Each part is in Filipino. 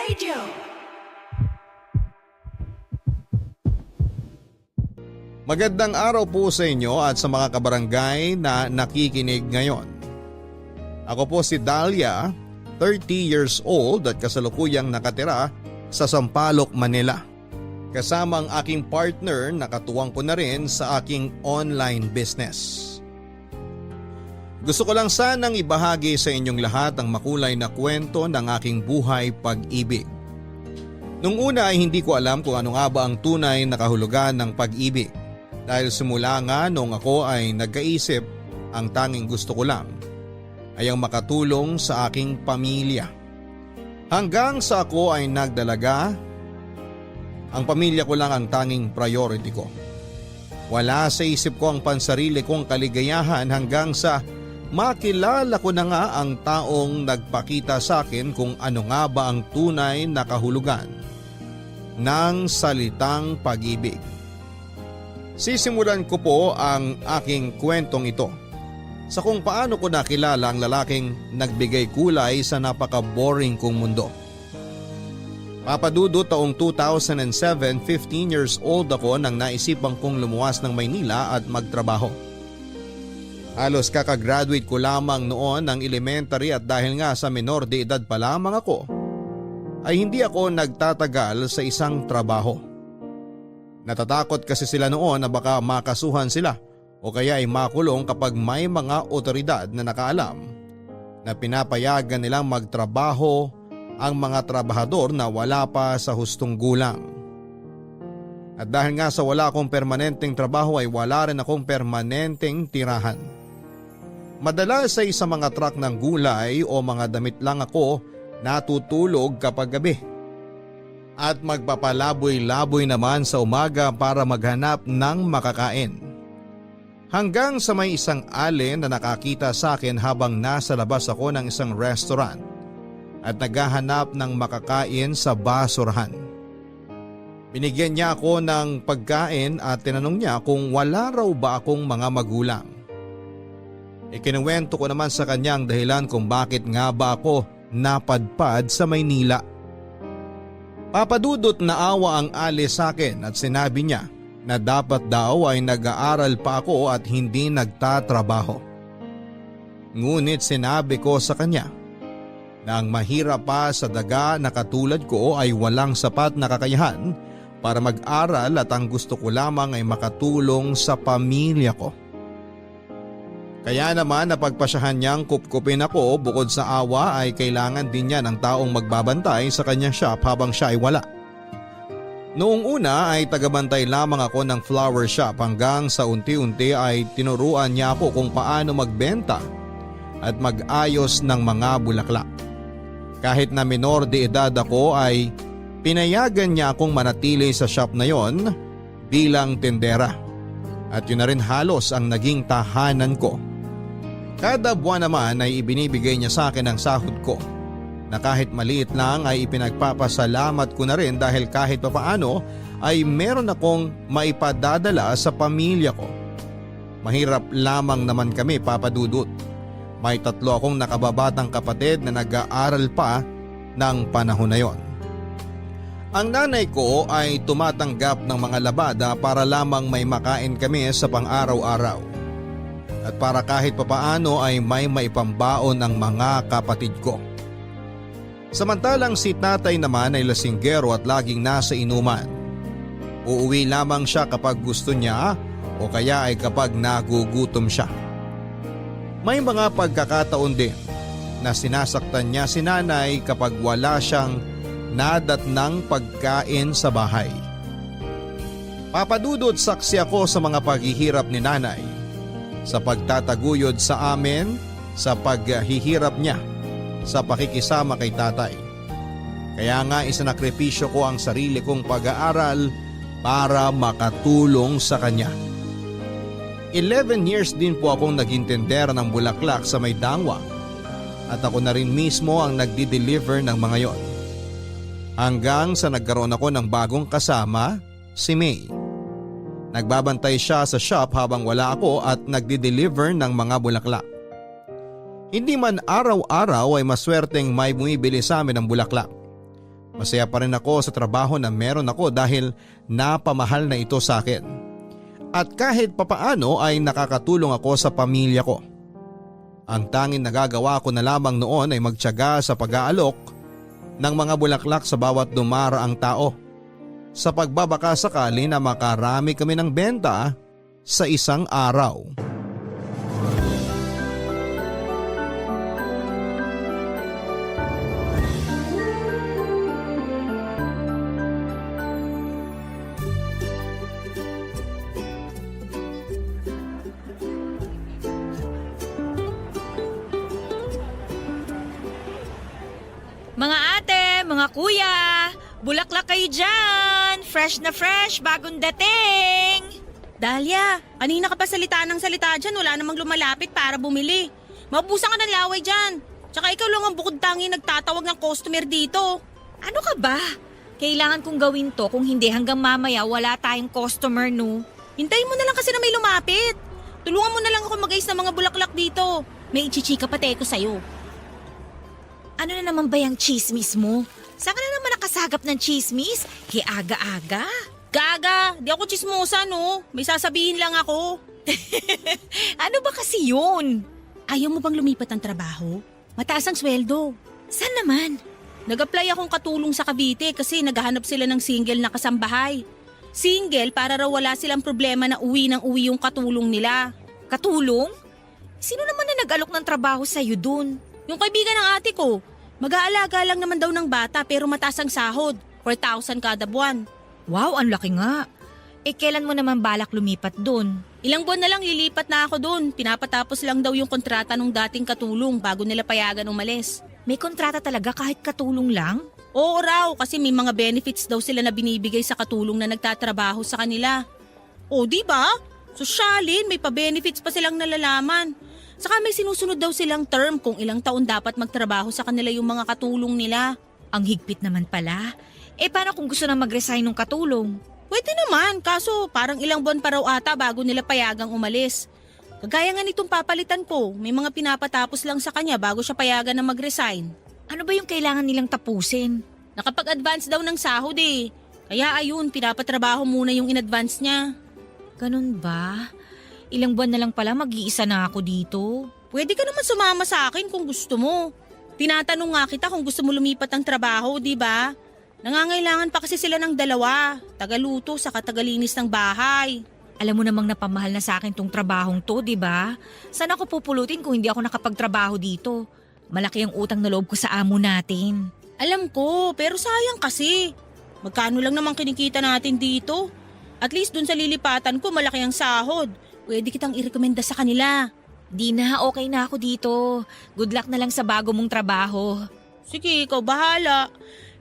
Radio. Magandang araw po sa inyo at sa mga kabarangay na nakikinig ngayon. Ako po si Dalia, 30 years old at kasalukuyang nakatira sa Sampaloc, Manila. Kasama ang aking partner na katuwang ko na rin sa aking online business. Gusto ko lang sanang ibahagi sa inyong lahat ang makulay na kwento ng aking buhay pag-ibig. Nung una ay hindi ko alam kung ano nga ba ang tunay na kahulugan ng pag-ibig. Dahil simula nga nung ako ay nagkaisip, ang tanging gusto ko lang ay ang makatulong sa aking pamilya. Hanggang sa ako ay nagdalaga, ang pamilya ko lang ang tanging priority ko. Wala sa isip ko ang pansarili kong kaligayahan hanggang sa makilala ko na nga ang taong nagpakita sa akin kung ano nga ba ang tunay na kahulugan ng salitang pag-ibig. Sisimulan ko po ang aking kwentong ito sa kung paano ko nakilala ang lalaking nagbigay kulay sa napaka-boring kong mundo. Papadudo taong 2007, 15 years old ako nang naisipan kong lumuwas ng Maynila at magtrabaho. Halos kakagraduate ko lamang noon ng elementary at dahil nga sa menor de edad pa lamang ako, ay hindi ako nagtatagal sa isang trabaho. Natatakot kasi sila noon na baka makasuhan sila o kaya ay makulong kapag may mga otoridad na nakaalam na pinapayagan nilang magtrabaho ang mga trabahador na wala pa sa hustong gulang. At dahil nga sa wala akong permanenteng trabaho ay wala rin akong permanenteng tirahan. Madalas ay sa mga truck ng gulay o mga damit lang ako natutulog kapag gabi. At magpapalaboy-laboy naman sa umaga para maghanap ng makakain. Hanggang sa may isang alin na nakakita sa akin habang nasa labas ako ng isang restaurant at naghahanap ng makakain sa basurahan. Binigyan niya ako ng pagkain at tinanong niya kung wala raw ba akong mga magulang. Ikinuwento ko naman sa kanya ang dahilan kung bakit nga ba ako napadpad sa Maynila. Papadudot na awa ang alis sa akin at sinabi niya na dapat daw ay nag-aaral pa ako at hindi nagtatrabaho. Ngunit sinabi ko sa kanya na ang mahirap pa sa daga na katulad ko ay walang sapat na kakayahan para mag-aral at ang gusto ko lamang ay makatulong sa pamilya ko. Kaya naman napagpasyahan niyang kupkupin ako, bukod sa awa ay kailangan din niya ng taong magbabantay sa kanyang shop habang siya ay wala. Noong una ay tagabantay lamang ako ng flower shop hanggang sa unti-unti ay tinuruan niya ako kung paano magbenta at mag-ayos ng mga bulaklak. Kahit na menor de edad ako ay pinayagan niya akong manatili sa shop na yon bilang tendera. At yun na rin halos ang naging tahanan ko. Kada buwan naman ay ibinibigay niya sa akin ang sahod ko na kahit maliit lang ay ipinagpapasalamat ko na rin dahil kahit papaano ay meron akong maipadadala sa pamilya ko. Mahirap lamang naman kami, papadudot. May 3 akong nakababatang kapatid na nag-aaral pa ng panahon na yon. Ang nanay ko ay tumatanggap ng mga labada para lamang may makain kami sa pang-araw-araw. At para kahit papaano ay may maipambaon ang mga kapatid ko. Samantalang si tatay naman ay lasinggero at laging nasa inuman. Uuwi lamang siya kapag gusto niya o kaya ay kapag nagugutom siya. May mga pagkakataon din na sinasaktan niya si nanay kapag wala siyang nadatnang pagkain sa bahay. Papadudod, saksi ako sa mga paghihirap ni nanay, sa pagtataguyod sa amin, sa paghihirap niya, sa pakikisama kay tatay. Kaya nga isinakripisyo ko ang sarili kong pag-aaral para makatulong sa kanya. 11 years din po akong naging tendera ng bulaklak sa may Dangwa at ako na rin mismo ang nagdi-deliver ng mga yon. Hanggang sa nagkaroon ako ng bagong kasama, si May. Nagbabantay siya sa shop habang wala ako at nagdi-deliver ng mga bulaklak. Hindi man araw-araw ay maswerteng may bumibili sa amin ng bulaklak. Masaya pa rin ako sa trabaho na meron ako dahil napamahal na ito sa akin. At kahit papaano ay nakakatulong ako sa pamilya ko. Ang tanging nagagawa ko na lamang noon ay magtiyaga sa pag-aalok ng mga bulaklak sa bawat dumaraang tao, sa pagbabaka sakali na makarami kami ng benta sa isang araw. Mga ate, mga kuya, bulaklak kayo dyan! Fresh na fresh, bagong dating! Dahlia, kanina ka pa salita ng salita dyan, wala namang lumalapit para bumili. Maubusan ka ng laway dyan. Tsaka ikaw lang ang bukod tangi nagtatawag ng customer dito. Ano ka ba? Kailangan kong gawin to kung hindi hanggang mamaya wala tayong customer, no? Hintayin mo na lang kasi na may lumapit. Tulungan mo na lang ako mag-ayos ng mga bulaklak dito. May ichichika pati ko sa'yo. Ano na naman ba yung chismis mo? Saan ka na naman nakasagap ng chismis? Kaya aga-aga? Gaga, di ako chismosa no. May sasabihin lang ako. Ano ba kasi yun? Ayaw mo bang lumipat ng trabaho? Mataas ang sweldo. Saan naman? Nag-apply akong katulong sa Cavite kasi naghahanap sila ng single na kasambahay. Single para raw wala silang problema na uwi ng uwi yung katulong nila. Katulong? Sino naman na nag-alok ng trabaho sa'yo dun? Yung kaibigan ng ate ko, mag-aalaga lang naman daw ng bata pero mataas ang sahod, 4,000 kada buwan. Wow, ang laki nga. Kailan mo naman balak lumipat dun? Ilang buwan na lang lilipat na ako doon. Pinapatapos lang daw yung kontrata ng dating katulong bago nila payagan umalis. May kontrata talaga kahit katulong lang? Oo raw, kasi may mga benefits daw sila na binibigay sa katulong na nagtatrabaho sa kanila. O di ba? Sosyalin, may pa-benefits pa silang nalalaman. Saka may sinusunod daw silang term kung ilang taon dapat magtrabaho sa kanila yung mga katulong nila. Ang higpit naman pala. Paano kung gusto na mag-resign ng katulong? Pwede naman, kaso parang ilang buwan pa raw ata bago nila payagang umalis. Kagaya nga nitong papalitan ko, may mga pinapatapos lang sa kanya bago siya payagan na mag-resign. Ano ba yung kailangan nilang tapusin? Nakapag-advance daw ng sahod eh. Kaya ayun, pinapatrabaho muna yung in-advance niya. Ganun ba? Ilang buwan na lang pala mag-iisa na ako dito. Pwede ka naman sumama sa akin kung gusto mo. Tinatanong nga kita kung gusto mo lumipat ng trabaho, di ba? Nangangailangan pa kasi sila ng dalawa, tagaluto sa tagalinis ng bahay. Alam mo namang napamahal na sa akin tong trabahong to, di ba? Saan ako pupulutin kung hindi ako nakapagtrabaho dito? Malaki ang utang na loob ko sa amo natin. Alam ko, pero sayang kasi. Magkano lang naman kinikita natin dito? At least dun sa lilipatan ko malaki ang sahod. Pwede kitang irekomenda sa kanila. Di na, okay na ako dito. Good luck na lang sa bago mong trabaho. Sige, ikaw bahala.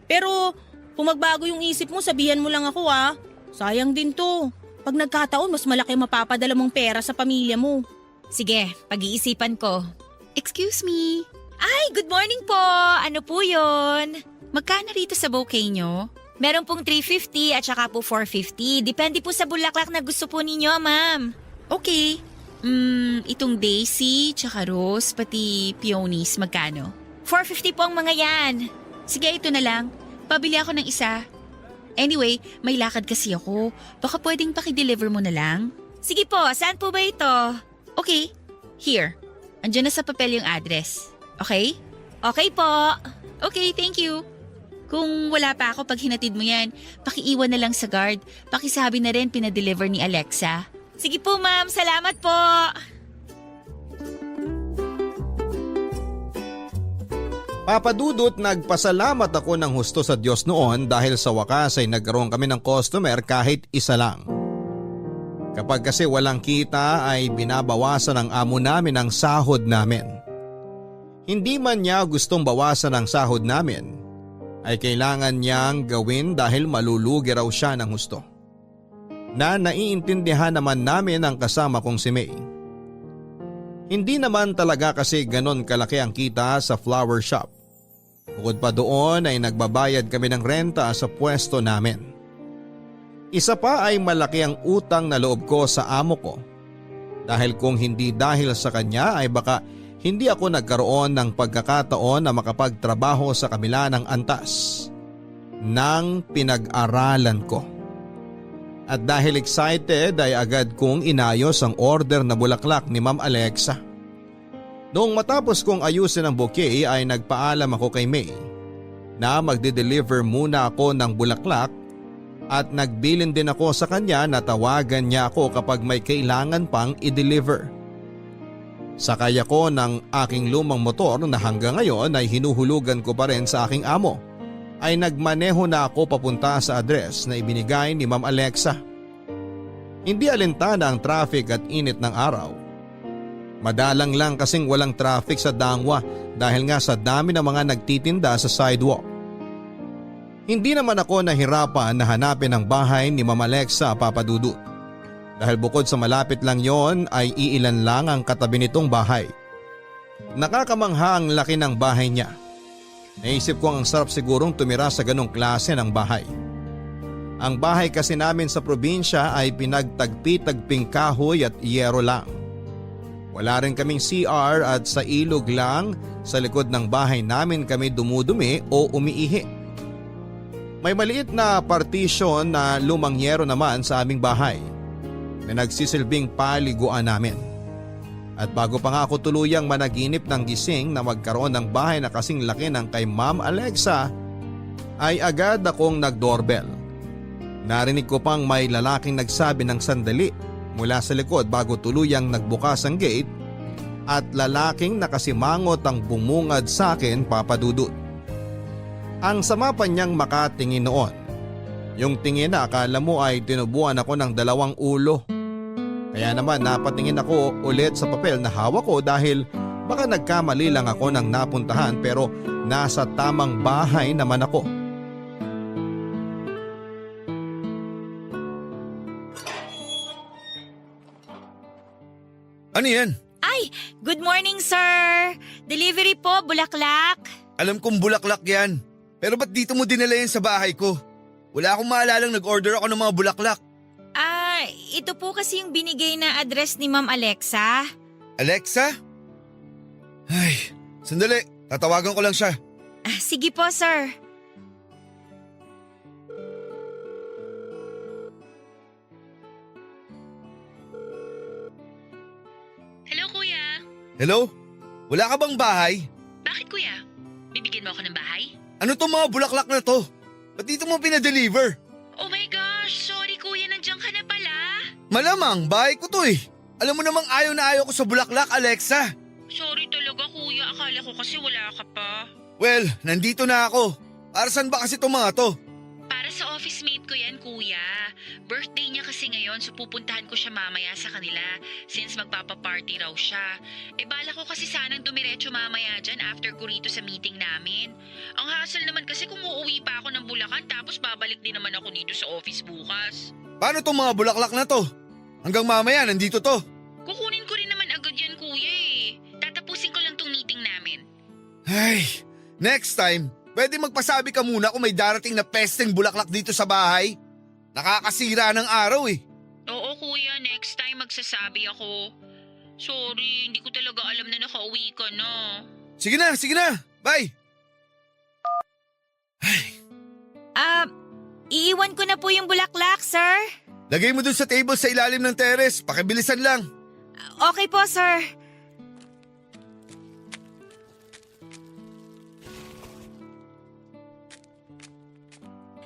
Pero kung magbago yung isip mo, sabihan mo lang ako ah. Sayang din to. Pag nagkataon, mas malaki mapapadala mong pera sa pamilya mo. Sige, pag-iisipan ko. Excuse me, Ay, good morning po! Ano po yun? magkano rito sa bouquet nyo? Meron pong 350 at saka po 450. Depende po sa bulaklak na gusto po ninyo, ma'am. Okay. Itong daisy, tsaka rose, pati peonies, magkano? 450 po ang mga yan. Sige, ito na lang. Pabili ako ng isa. Anyway, may lakad kasi ako. Baka pwedeng pakideliver mo na lang? Sige po, saan po ba ito? Okay, here. Andiyan na sa papel yung address. Okay? Okay po. Okay, thank you. Kung wala pa ako pag hinatid mo yan, pakiiwan na lang sa guard. Pakisabi na rin pinadeliver ni Alexa. Sige po, ma'am. Salamat po. Papadudot, nagpasalamat ako ng husto sa Diyos noon dahil sa wakas ay nagkaroon kami ng customer kahit isa lang. Kapag kasi walang kita ay binabawasan ng amo namin ang sahod namin. Hindi man niya gustong bawasan ang sahod namin, ay kailangan niyang gawin dahil malulugi raw siya ng husto. Na naiintindihan naman namin ang kasama kong si May. Hindi naman talaga kasi ganon kalaki ang kita sa flower shop. Bukod pa doon ay nagbabayad kami ng renta sa pwesto namin. Isa pa ay malaki ang utang na loob ko sa amo ko. Dahil kung hindi dahil sa kanya ay baka hindi ako nagkaroon ng pagkakataon na makapagtrabaho sa kabila ng antas. ng pinag-aralan ko. At dahil excited ay agad kong inayos ang order na bulaklak ni Ma'am Alexa. Noong matapos kong ayusin ang bouquet ay nagpaalam ako kay May na magde-deliver muna ako ng bulaklak at nagbilin din ako sa kanya na tawagan niya ako kapag may kailangan pang i-deliver. Sakay ako ng aking lumang motor na hanggang ngayon ay hinuhulugan ko pa rin sa aking amo. Ay nagmaneho na ako papunta sa address na ibinigay ni Ma'am Alexa. Hindi alintana ang traffic at init ng araw. Madalang lang kasing walang traffic sa Dangwa dahil nga sa dami ng mga nagtitinda sa sidewalk. Hindi naman ako nahirapan na hanapin ang bahay ni Ma'am Alexa, Papa Dudut. Dahil bukod sa malapit lang yon ay iilan lang ang katabi nitong bahay. Nakakamangha ang laki ng bahay niya. Naisip ko ang sarap sigurong tumira sa ganong klase ng bahay. Ang bahay kasi namin sa probinsya ay pinagtagpi-tagping kahoy at yero lang. Wala rin kaming CR at sa ilog lang sa likod ng bahay namin kami dumudumi o umiihi. May maliit na partition na lumang yero naman sa aming bahay na nagsisilbing paliguan namin. At bago pa nga ako tuluyang managinip ng gising na magkaroon ng bahay na kasing laki ng kay Ma'am Alexa ay agad akong nag-doorbell. Narinig ko pang may lalaking nagsabi ng sandali mula sa likod bago tuluyang nagbukas ang gate at lalaking nakasimangot ang bumungad sa akin, Papa Dudut. Ang sama pa niyang makatingin noon. Yung tingin na akala mo ay tinubuan ako ng 2 ulo. Kaya naman napatingin ako ulit sa papel na hawak ko dahil baka nagkamali lang ako ng napuntahan pero nasa tamang bahay naman ako. Ano yan? Ay, good morning sir! Delivery po, bulaklak. Alam kong bulaklak yan. Pero ba't dito mo dinala yan sa bahay ko? Wala akong maalalang nag-order ako ng mga bulaklak. Ito po kasi yung binigay na address ni Ma'am Alexa. Alexa? Ay, sandali. Tatawagan ko lang siya. Sige po sir. Hello, kuya. Hello? Wala ka bang bahay? Bakit, kuya? Bibigyan mo ako ng bahay? Ano tong mga bulaklak na to? Ba't dito mo pinadeliver? Oh my gosh, sorry kuya, nandiyan ka na pala. Malamang, bahay ko to eh. Alam mo namang ayaw na ayaw ko sa bulaklak, Alexa. Sorry talaga kuya, akala ko kasi wala ka pa. Well, nandito na ako. Para saan ba kasi itong mga to? Para sa office mate ko yan, kuya. Birthday niya kasi ngayon, so pupuntahan ko siya mamaya sa kanila since magpapaparty raw siya. Bala ko kasi sanang dumiretso mamaya dyan after ko rito sa meeting namin. Ang hassle naman kasi kung uuwi pa ako ng Bulacan tapos babalik din naman ako dito sa office bukas. Paano itong mga bulaklak na to? Hanggang mamaya, nandito to. Kukunin ko rin naman agad yan, kuya eh. Tatapusin ko lang tong meeting namin. Ay, next time, pwede magpasabi ka muna kung may darating na pesteng bulaklak dito sa bahay. Nakakasira ng araw eh. Oo kuya, next time magsasabi ako. Sorry, hindi ko talaga alam na nakauwi ka na. Sige na. Bye. Iiwan ko na po yung bulaklak, sir. Lagay mo dun sa table sa ilalim ng terrace. Pakibilisan lang. Okay po, sir.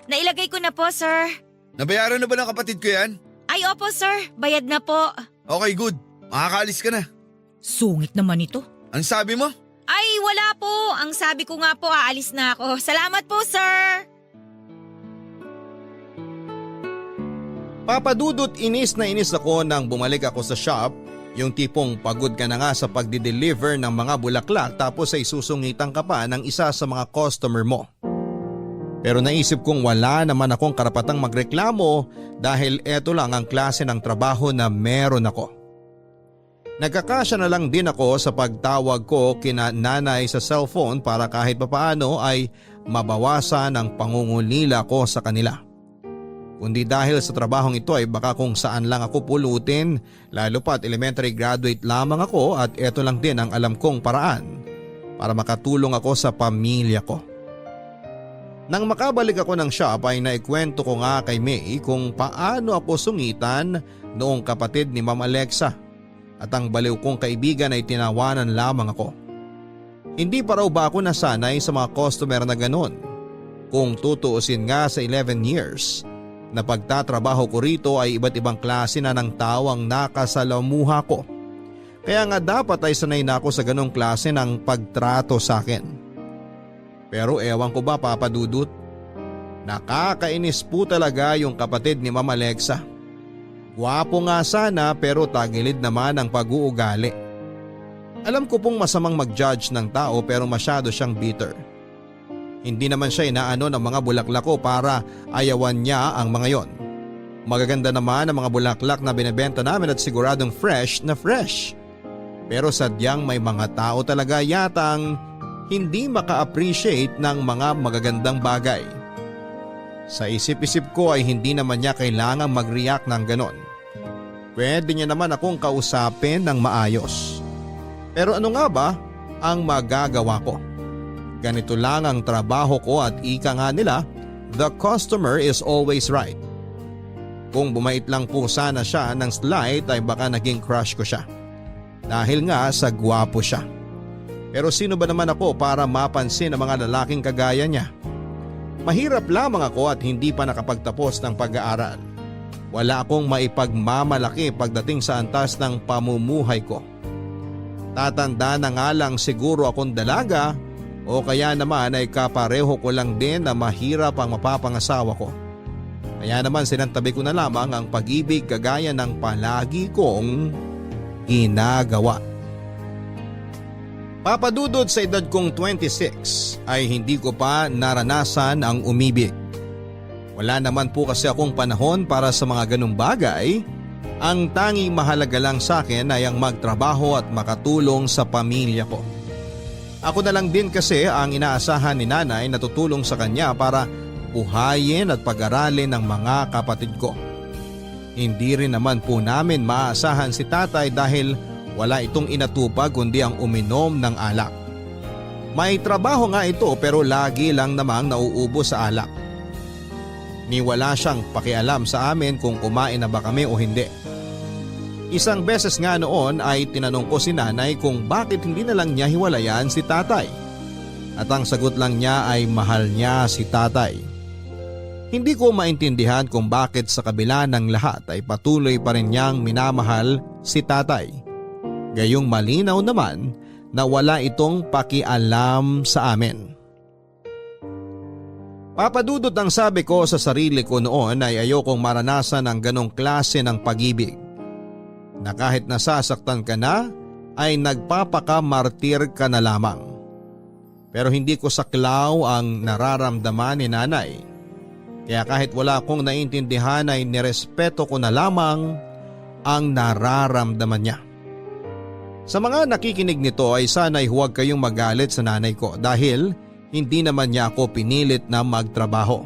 Nailagay ko na po, sir. Nabayaran na ba ng kapatid ko yan? Ay, opo, sir. Bayad na po. Okay, good. Makakaalis ka na. Sungit naman ito. Ang sabi mo? Ay, wala po. Ang sabi ko nga po, aalis na ako. Salamat po, sir. Papa Dudut, inis na inis ako nang bumalik ako sa shop. Yung tipong pagod ka na nga sa pagdi-deliver ng mga bulaklak tapos ay susungitan ka pa ng isa sa mga customer mo. Pero naisip kong wala naman akong karapatang magreklamo dahil eto lang ang klase ng trabaho na meron ako. Nagkakasya na lang din ako sa pagtawag ko kina nanay sa cellphone para kahit papaano ay mabawasan ang pangungulila ko sa kanila. Kundi dahil sa trabahong ito ay baka kung saan lang ako pulutin, lalo pat elementary graduate lamang ako at eto lang din ang alam kong paraan para makatulong ako sa pamilya ko. Nang makabalik ako ng shop ay naikwento ko nga kay May kung paano ako sungitan noong kapatid ni Ma'am Alexa at ang baliw kong kaibigan ay tinawanan lamang ako. Hindi pa raw ba ako nasanay sa mga customer na ganon? Kung tutuusin nga sa 11 years na pagtatrabaho ko rito ay iba't ibang klase na ng tao ang nakasalamuha ko. Kaya nga dapat ay sanay na ako sa ganong klase ng pagtrato sa akin. Pero ewan ko ba Papa Dudut, nakakainis po talaga yung kapatid ni Ma'am Alexa. Gwapo nga sana pero tagilid naman ang pag-uugali. Alam ko pong masamang mag-judge ng tao pero masyado siyang bitter. Hindi naman siya inaano ng mga bulaklak ko para ayawan niya ang mga yon. Magaganda naman ang mga bulaklak na binebenta namin at siguradong fresh na fresh. Pero sadyang may mga tao talaga yatang hindi maka-appreciate ng mga magagandang bagay. Sa isip-isip ko ay hindi naman niya kailangang mag-react ng ganon. Pwede niya naman akong kausapin ng maayos. Pero ano nga ba ang magagawa ko? Ganito lang ang trabaho ko at ika nga nila, the customer is always right. Kung bumait lang po sana siya ng slight ay baka naging crush ko siya. Dahil nga sa gwapo siya. Pero sino ba naman ako para mapansin ang mga lalaking kagaya niya? Mahirap lamang ako at hindi pa nakapagtapos ng pag-aaral. Wala akong maipagmamalaki pagdating sa antas ng pamumuhay ko. Tatanda na nga lang siguro akong dalaga o kaya naman ay kapareho ko lang din na mahirap ang mapapangasawa ko. Kaya naman sinantabi ko na lamang ang pag-ibig kagaya ng palagi kong ginagawa. Papadudod sa edad kong 26 ay hindi ko pa naranasan ang umibig. Wala naman po kasi akong panahon para sa mga ganung bagay. Ang tanging mahalaga lang sa akin ay ang magtrabaho at makatulong sa pamilya ko. Ako na lang din kasi ang inaasahan ni nanay na tutulong sa kanya para buhayin at pag-aralin ng mga kapatid ko. Hindi rin naman po namin maaasahan si tatay dahil wala itong inatupag kundi ang uminom ng alak. May trabaho nga ito pero lagi lang namang nauubos sa alak. Ni wala siyang pakialam sa amin kung kumain na ba kami o hindi. Isang beses nga noon ay tinanong ko si nanay kung bakit hindi na lang niya hiwalayan si tatay. At ang sagot lang niya ay mahal niya si tatay. Hindi ko maintindihan kung bakit sa kabila ng lahat ay patuloy pa rin niyang minamahal si tatay. Gayong malinaw naman na wala itong pakialam sa amin. Papadudot ang sabi ko sa sarili ko noon ay ayokong maranasan ang ganong klase ng pag-ibig. Na kahit nasasaktan ka na ay nagpapakamartir ka na lamang. Pero hindi ko saklaw ang nararamdaman ni nanay. Kaya kahit wala akong naintindihan ay nirespeto ko na lamang ang nararamdaman niya. Sa mga nakikinig nito ay sana'y huwag kayong magalit sa nanay ko dahil hindi naman niya ako pinilit na magtrabaho.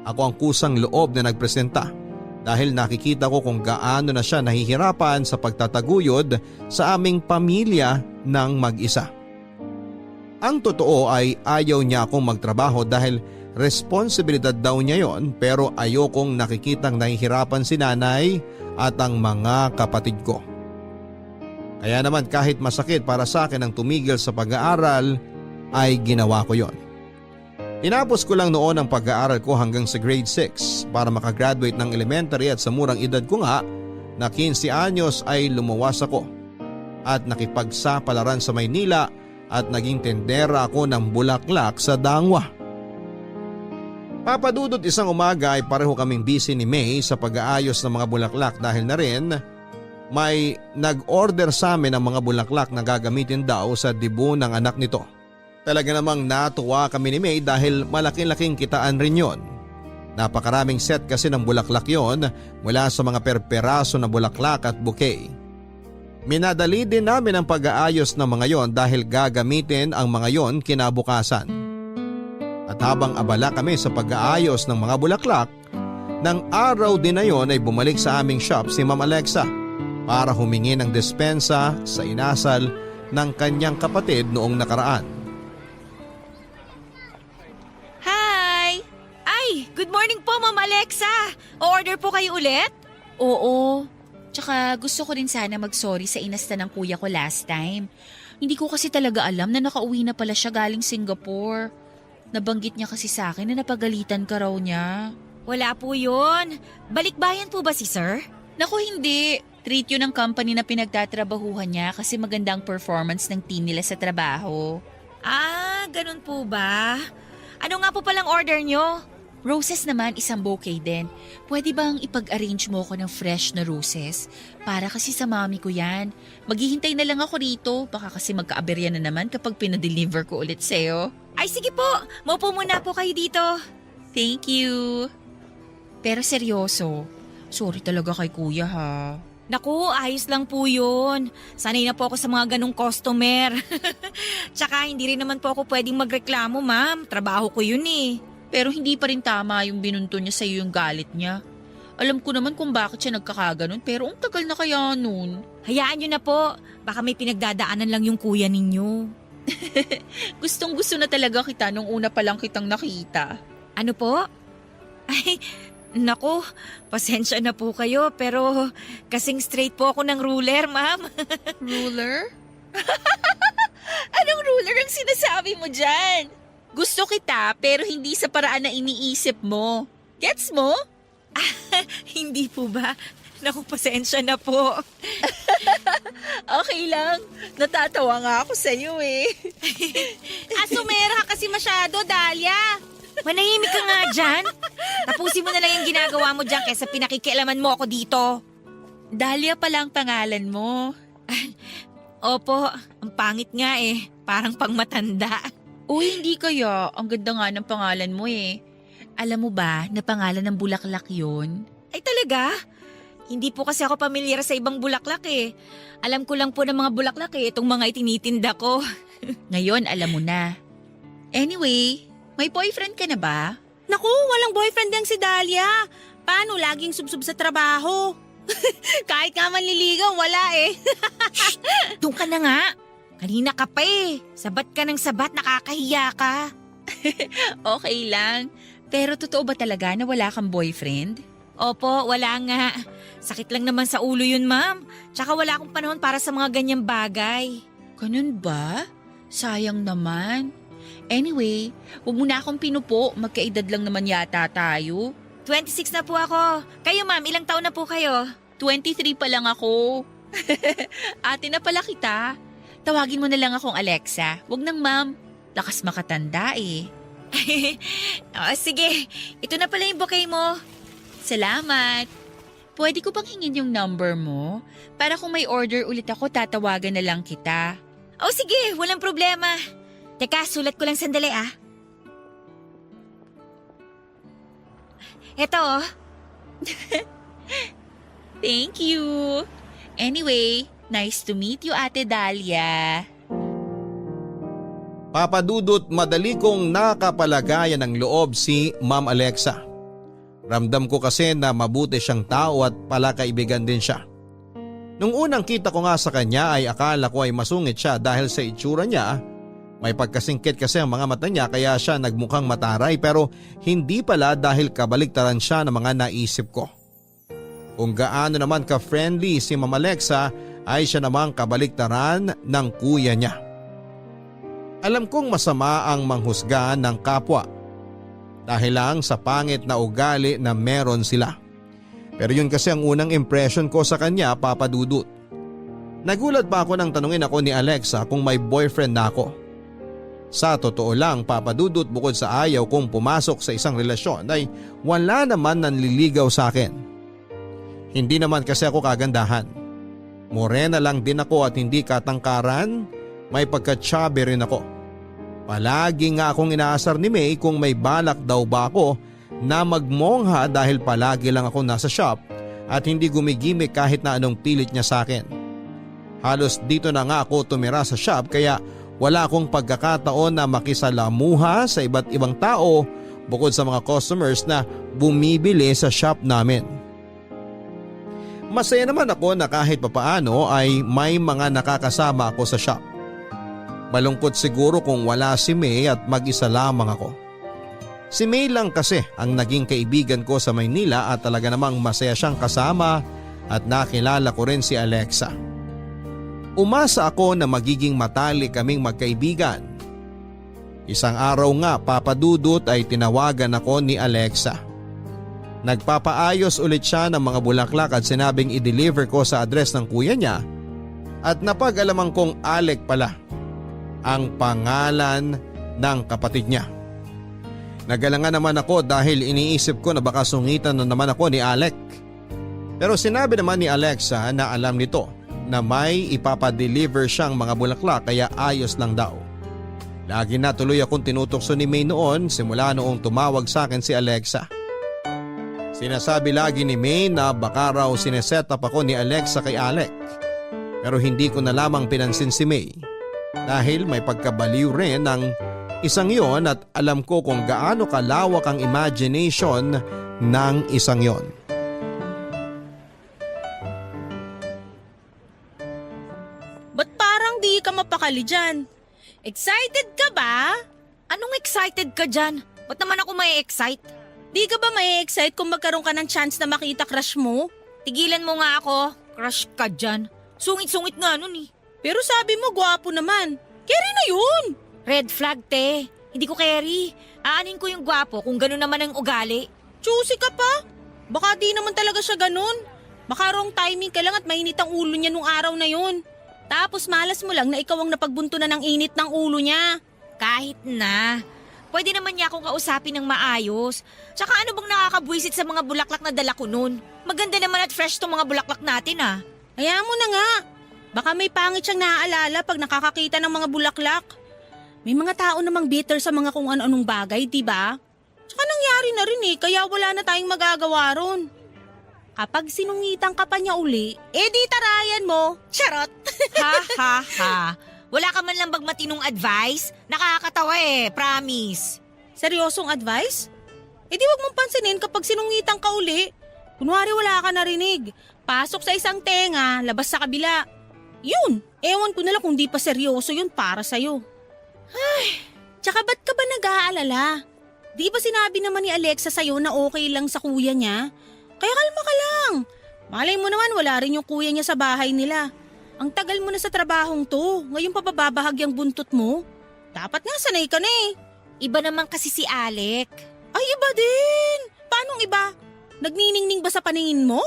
Ako ang kusang loob na nagpresenta dahil nakikita ko kung gaano na siya nahihirapan sa pagtataguyod sa aming pamilya ng mag-isa. Ang totoo ay ayaw niya akong magtrabaho dahil responsibilidad daw niya yon, pero ayokong nakikitang nahihirapan si nanay at ang mga kapatid ko. Kaya naman kahit masakit para sa akin ang tumigil sa pag-aaral ay ginawa ko yon. Tinapos ko lang noon ang pag-aaral ko hanggang sa grade 6 para makagraduate ng elementary at sa murang edad ko nga na 15 anyos ay lumuwas ako at nakipagsapalaran sa Maynila at naging tendera ako ng bulaklak sa Dangwa. Papadudot isang umaga ay pareho kaming busy ni May sa pag-aayos ng mga bulaklak dahil na rin may nag-order sa amin ng mga bulaklak na gagamitin daw sa debut ng anak nito. Talaga namang natuwa kami ni May dahil malaki-laking kitaan rin yon. Napakaraming set kasi ng bulaklak yon mula sa mga perperaso na bulaklak at bouquet. Minadali din namin ang pag-aayos ng mga yon dahil gagamitin ang mga yon kinabukasan. At habang abala kami sa pag-aayos ng mga bulaklak, ng araw din na yon ay bumalik sa aming shop si Ma'am Alexa para humingi ng despensa sa inasal ng kanyang kapatid noong nakaraan. Hi! Ay, good morning po, Ma'am Alexa. O-order po kayo ulit? Oo. Tsaka gusto ko rin sana mag-sorry sa inasta ng kuya ko last time. Hindi ko kasi talaga alam na nakauwi na pala siya galing Singapore. Nabanggit niya kasi sa akin na napagalitan ka raw niya. Wala po yun. Balikbayan po ba si sir? Naku, hindi. Treat yun ng company na pinagtatrabahuhan niya kasi maganda ang performance ng team nila sa trabaho. Ah, ganun po ba? Ano nga po palang order nyo? Roses naman, isang bouquet din. Pwede bang ipag-arrange mo ko ng fresh na roses? Para kasi sa mami ko yan. Maghihintay na lang ako rito. Baka kasi magka-aberya na naman kapag pinadeliver ko ulit sa'yo. Ay sige po, maupo muna po kayo dito. Thank you. Pero seryoso, sorry talaga kay kuya ha. Naku, ayos lang po yun. Sanay na po ako sa mga ganong customer. Tsaka hindi rin naman po ako pwedeng magreklamo, ma'am. Trabaho ko yun eh. Pero hindi pa rin tama yung binunto niya sa'yo yung galit niya. Alam ko naman kung bakit siya nagkakaganon pero ang tagal na kaya nun. Hayaan nyo na po. Baka may pinagdadaanan lang yung kuya ninyo. Gustong gusto na talaga kita nung una pa lang kitang nakita. Ano po? Ay, naku, pasensya na po kayo pero kasing straight po ako ng ruler, ma'am. Ruler? Anong ruler ang sinasabi mo dyan? Gusto kita pero hindi sa paraan na iniisip mo. Gets mo? Hindi po ba? Naku, pasensya na po. Okay lang. Natatawa nga ako sa'yo eh. Asumera ka kasi masyado, Dahlia. Manahimik ka nga dyan. Tapusin mo na lang yung ginagawa mo dyan kaysa pinakikialaman mo ako dito. Dahlia pala ang pangalan mo. Opo, ang pangit nga eh. Parang pangmatanda. Uy, hindi kaya. Ang ganda nga ng pangalan mo eh. Alam mo ba na pangalan ng bulaklak yun? Ay talaga? Hindi po kasi ako pamilyar sa ibang bulaklak eh. Alam ko lang po ng mga bulaklak eh, itong mga itinitinda ko. Ngayon, alam mo na. Anyway, may boyfriend ka na ba? Naku, walang boyfriend yang si Dahlia. Paano laging subsub sa trabaho? Kahit nga manliligaw, wala eh. Doon ka na nga. Kanina ka pa eh. Sabat ka ng sabat, nakakahiya ka. Okay lang. Pero totoo ba talaga na wala kang boyfriend? Opo, wala nga. Sakit lang naman sa ulo yun, ma'am. Tsaka wala akong panahon para sa mga ganyang bagay. Ganun ba? Sayang naman. Anyway, huwag mo na akong pinupo. Magkaedad lang naman yata tayo. 26 na po ako. Kayo ma'am, ilang taon na po kayo? 23 pa lang ako. Ate na pala kita. Tawagin mo na lang akong Alexa. Huwag nang ma'am. Lakas makatanda eh. Sige, ito na pala yung bouquet mo. Salamat. Pwede ko bang hingin yung number mo? Para kung may order ulit ako, tatawagan na lang kita. Sige, walang problema. Teka, sulat ko lang sandali ah. Eto oh. Thank you. Anyway, nice to meet you, Ate Dahlia. Papadudot madali kong nakapalagayan ng loob si Ma'am Alexa. Ramdam ko kasi na mabuti siyang tao at palakaibigan din siya. Nung unang kita ko nga sa kanya ay akala ko ay masungit siya dahil sa itsura niya. May pagkasingkit kasi ang mga mata niya kaya siya nagmukhang mataray pero hindi pala dahil kabaliktaran siya ng mga naisip ko. Kung gaano naman ka-friendly si Ma'am Alexa ay siya namang kabaliktaran ng kuya niya. Alam kong masama ang manghusga ng kapwa dahil lang sa pangit na ugali na meron sila. Pero yun kasi ang unang impression ko sa kanya, Papa Dudut. Nagulat pa ako nang tanungin ako ni Alexa kung may boyfriend na ako. Sa totoo lang, Papa Dudut, bukod sa ayaw kong pumasok sa isang relasyon ay wala naman nanliligaw sa akin. Hindi naman kasi ako kagandahan. Morena lang din ako at hindi katangkaran, may pagka-chubby rin ako. Palagi nga akong inaasar ni May kung may balak daw ba ako na magmongha dahil palagi lang ako nasa shop at hindi gumigimik kahit na anong pilit niya sa akin. Halos dito na nga ako tumira sa shop kaya wala akong pagkakataon na makisalamuha sa iba't ibang tao bukod sa mga customers na bumibili sa shop namin. Masaya naman ako na kahit papaano ay may mga nakakasama ako sa shop. Malungkot siguro kung wala si May at mag-isa lamang ako. Si May lang kasi ang naging kaibigan ko sa Maynila at talaga namang masaya siyang kasama at nakilala ko rin si Alexa. Umasa ako na magiging matalik kaming magkaibigan. Isang araw nga papadudot ay tinawagan ako ni Alexa. Nagpapaayos ulit siya ng mga bulaklak at sinabing i-deliver ko sa address ng kuya niya at napag-alaman kong Alec pala ang pangalan ng kapatid niya. Nagalangan naman ako dahil iniisip ko na baka sungitan na naman ako ni Alec. Pero sinabi naman ni Alexa na alam nito na may ipapadeliver siyang mga bulaklak kaya ayos lang daw. Lagi na tuloy akong tinutokso ni May noon simula noong tumawag sa akin si Alexa. Sinasabi lagi ni May na baka raw sineset up ako ni Alexa kay Alec. Pero hindi ko na lamang pinansin si May dahil may pagkabaliw rin ng isang yon at alam ko kung gaano kalawak ang imagination ng isang yon. Ba't parang di ka mapakali dyan? Excited ka ba? Anong excited ka dyan? Ba't naman ako may excite? Di ka ba may excite kung magkaroon ka ng chance na makita crush mo? Tigilan mo nga ako. Crush ka dyan. Sungit-sungit nga nun eh. Pero sabi mo gwapo naman. Carry na yun! Red flag, te. Hindi ko carry. Aanin ko yung gwapo kung gano'n naman ang ugali. Choosy ka pa? Baka di naman talaga siya ganun. Baka wrong timing ka lang at mainit ang ulo niya nung araw na yun. Tapos malas mo lang na ikaw ang napagbuntunan ng init ng ulo niya. Kahit na. Pwede naman niya akong kausapin ng maayos. Tsaka ano bang nakakabwisit sa mga bulaklak na dala ko nun? Maganda naman at fresh tong mga bulaklak natin ah. Hayaan mo na nga. Baka may pangit siyang naaalala pag nakakakita ng mga bulaklak. May mga tao namang bitter sa mga kung ano-anong bagay, di ba? Tsaka nangyari na rin eh, kaya wala na tayong magagawa ron. Kapag sinungitan ka pa niya uli, di tarayan mo. Charot! Ha ha ha. Wala ka man lang bang matinong advice? Nakakatawa eh, promise. Seryosong advice? Di wag mong pansinin kapag sinungitan ka uli. Kunwari wala ka narinig. Pasok sa isang tenga, labas sa kabila. Yun, ewan ko na lang kung di pa seryoso yun para sa'yo. Tsaka ba't ka ba nag-aalala? Di ba sinabi naman ni Alexa sa'yo na okay lang sa kuya niya? Kaya kalma ka lang. Malay mo naman wala rin yung kuya niya sa bahay nila. Ang tagal mo na sa trabahong to, ngayon pa bababahag yung buntot mo? Dapat nga sanay ka na eh. Iba naman kasi si Alec. Ay iba din! Paanong iba? Nagniningning ba sa paningin mo?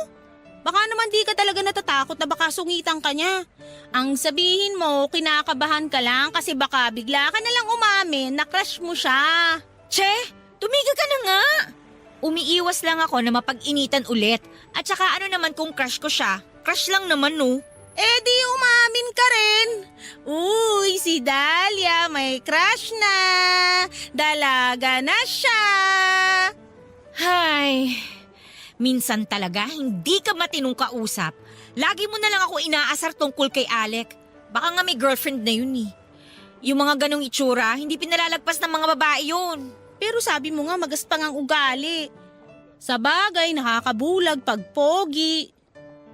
Baka naman di ka talaga natatakot na baka sungitan ka niya. Ang sabihin mo, kinakabahan ka lang kasi baka bigla ka nalang umamin na crush mo siya. Che, tumigil ka na nga. Umiiwas lang ako na mapag-initan ulit. At saka ano naman kung crush ko siya? Crush lang naman no. Di umamin ka rin. Uy, si Dahlia may crush na. Dalaga na siya. Hay, minsan talaga hindi ka matinong kausap. Lagi mo na lang ako inaasar tungkol kay Alec. Baka nga may girlfriend na yun eh. Yung mga ganong itsura, hindi pinalalagpas ng mga babae yun. Pero sabi mo nga magaspang ang ugali. Sa bagay, nakakabulag pag pogi.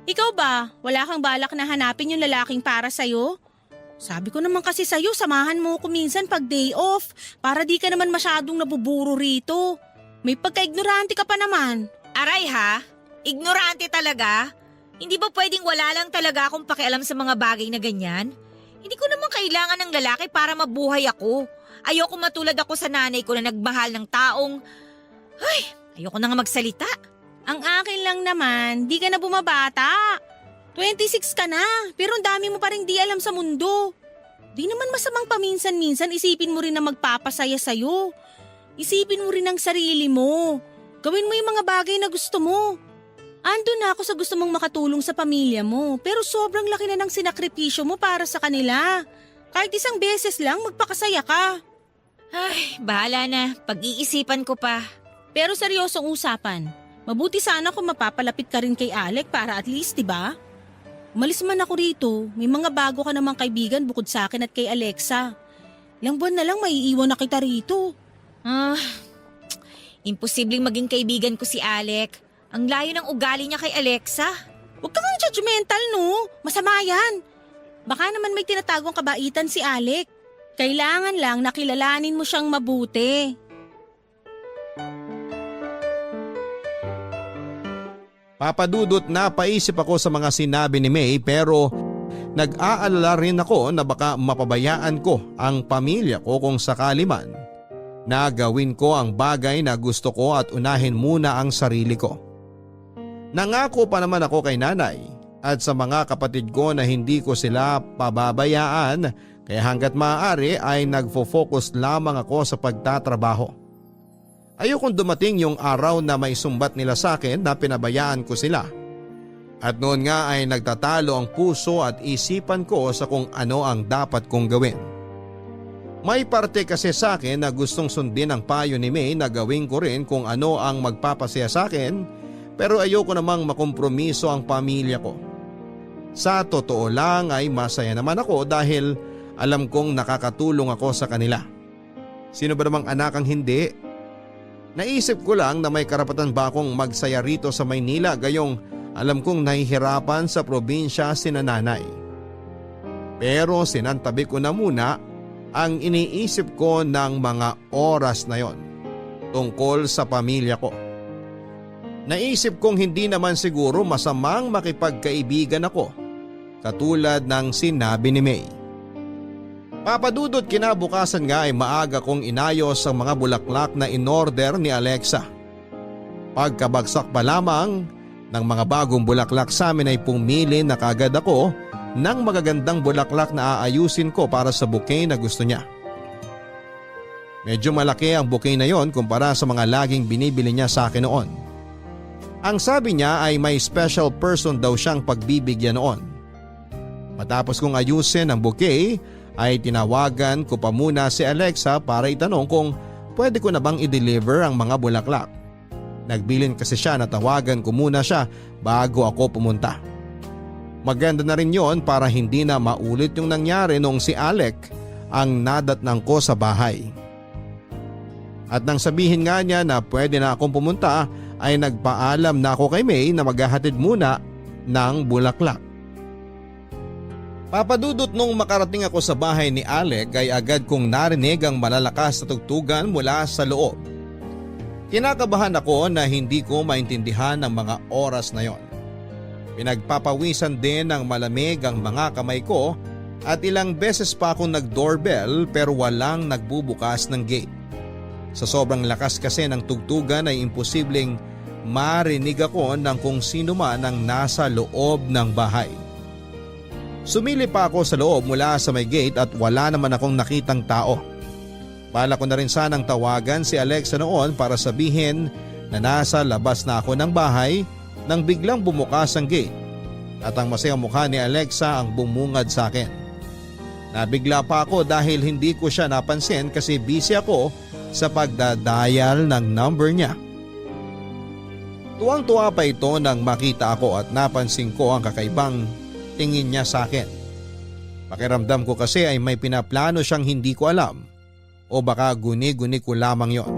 Ikaw ba, wala kang balak na hanapin yung lalaking para sa'yo? Sabi ko naman kasi sa'yo, samahan mo ko minsan pag day off para di ka naman masyadong nabuburo rito. May pagka-ignorante ka pa naman. Aray ha? Ignorante talaga? Hindi ba pwedeng wala lang talaga akong pakialam sa mga bagay na ganyan? Hindi ko naman kailangan ng lalaki para mabuhay ako. Ayoko matulad ako sa nanay ko na nagmahal ng taong... Ay, ayoko na nga magsalita. Ang akin lang naman, di ka na bumabata. 26 ka na, pero ang dami mo pa rin di alam sa mundo. Di naman masamang paminsan-minsan isipin mo rin na magpapasaya sa'yo. Isipin mo rin ang sarili mo. Gawin mo yung mga bagay na gusto mo. Ando na ako sa gusto mong makatulong sa pamilya mo, pero sobrang laki na ng sinakripisyo mo para sa kanila. Kahit isang beses lang, magpakasaya ka. Ay, bahala na. Pag-iisipan ko pa. Pero seryosong usapan. Mabuti sana kung mapapalapit ka rin kay Alec para at least, diba? Umalis man ako rito, may mga bago ka namang kaibigan bukod sa akin at kay Alexa. Ilang buwan na lang maiiwan na kita rito. Imposibleng maging kaibigan ko si Alec. Ang layo ng ugali niya kay Alexa. Huwag kang judgmental, no? Masama yan. Baka naman may tinatagong kabaitan si Alec. Kailangan lang nakilalanin mo siyang mabuti. Papadudot na paisip ako sa mga sinabi ni May pero nag-aalala rin ako na baka mapabayaan ko ang pamilya ko kung sakali man na gawin ko ang bagay na gusto ko at unahin muna ang sarili ko. Nangako pa naman ako kay nanay at sa mga kapatid ko na hindi ko sila pababayaan kaya hanggat maaari ay nagfo-focus lamang ako sa pagtatrabaho. Ayokong dumating yung araw na may sumbat nila sa akin na pinabayaan ko sila. At noon nga ay nagtatalo ang puso at isipan ko sa kung ano ang dapat kong gawin. May parte kasi sa akin na gustong sundin ang payo ni May na gawin ko rin kung ano ang magpapasaya sa akin pero ayoko namang makompromiso ang pamilya ko. Sa totoo lang ay masaya naman ako dahil alam kong nakakatulong ako sa kanila. Sino ba namang anak ang hindi? Naisip ko lang na may karapatan ba akong magsaya rito sa Maynila gayong alam kong nahihirapan sa probinsya sina nanay. Pero sinantabi ko na muna ang iniisip ko ng mga oras na yon tungkol sa pamilya ko. Naisip kong hindi naman siguro masamang makipagkaibigan ako katulad ng sinabi ni May. Papadudot kinabukasan nga ay maaga kong inayos ang mga bulaklak na in-order ni Alexa. Pagkabagsak pa lamang ng mga bagong bulaklak sa amin ay pumili na kagad ako ng magagandang bulaklak na aayusin ko para sa bouquet na gusto niya. Medyo malaki ang bouquet na yon kumpara sa mga laging binibili niya sa akin noon. Ang sabi niya ay may special person daw siyang pagbibigyan noon. Matapos kong ayusin ang bouquet ay tinawagan ko pa muna si Alexa para itanong kung pwede ko na bang i-deliver ang mga bulaklak. Nagbilin kasi siya na tawagan ko muna siya bago ako pumunta. Maganda na rin yon para hindi na maulit yung nangyari noong si Alec ang nadatnang ko sa bahay. At nang sabihin nga niya na pwede na akong pumunta ay nagpaalam na ako kay May na maghahatid muna ng bulaklak. Papadudot nung makarating ako sa bahay ni Alec ay agad kong narinig ang malalakas na tugtugan mula sa loob. Kinakabahan ako na hindi ko maintindihan ang mga oras na yon. Pinagpapawisan din ng malamig ang mga kamay ko at ilang beses pa akong nag-doorbell pero walang nagbubukas ng gate. Sa sobrang lakas kasi ng tugtugan ay imposibleng marinig ako ng kung sino man ang nasa loob ng bahay. Sumili pa ako sa loob mula sa may gate at wala naman akong nakitang tao. Bala ko na rin sanang tawagan si Alexa noon para sabihin na nasa labas na ako ng bahay nang biglang bumukas ang gate at ang masayang mukha ni Alexa ang bumungad sa akin. Nabigla pa ako dahil hindi ko siya napansin kasi busy ako sa pagdadial ng number niya. Tuwang-tuwa pa ito nang makita ako at napansin ko ang kakaibang tingin niya sa akin. Pakiramdam ko kasi ay may pinaplano siyang hindi ko alam o baka guni-guni ko lamang yon.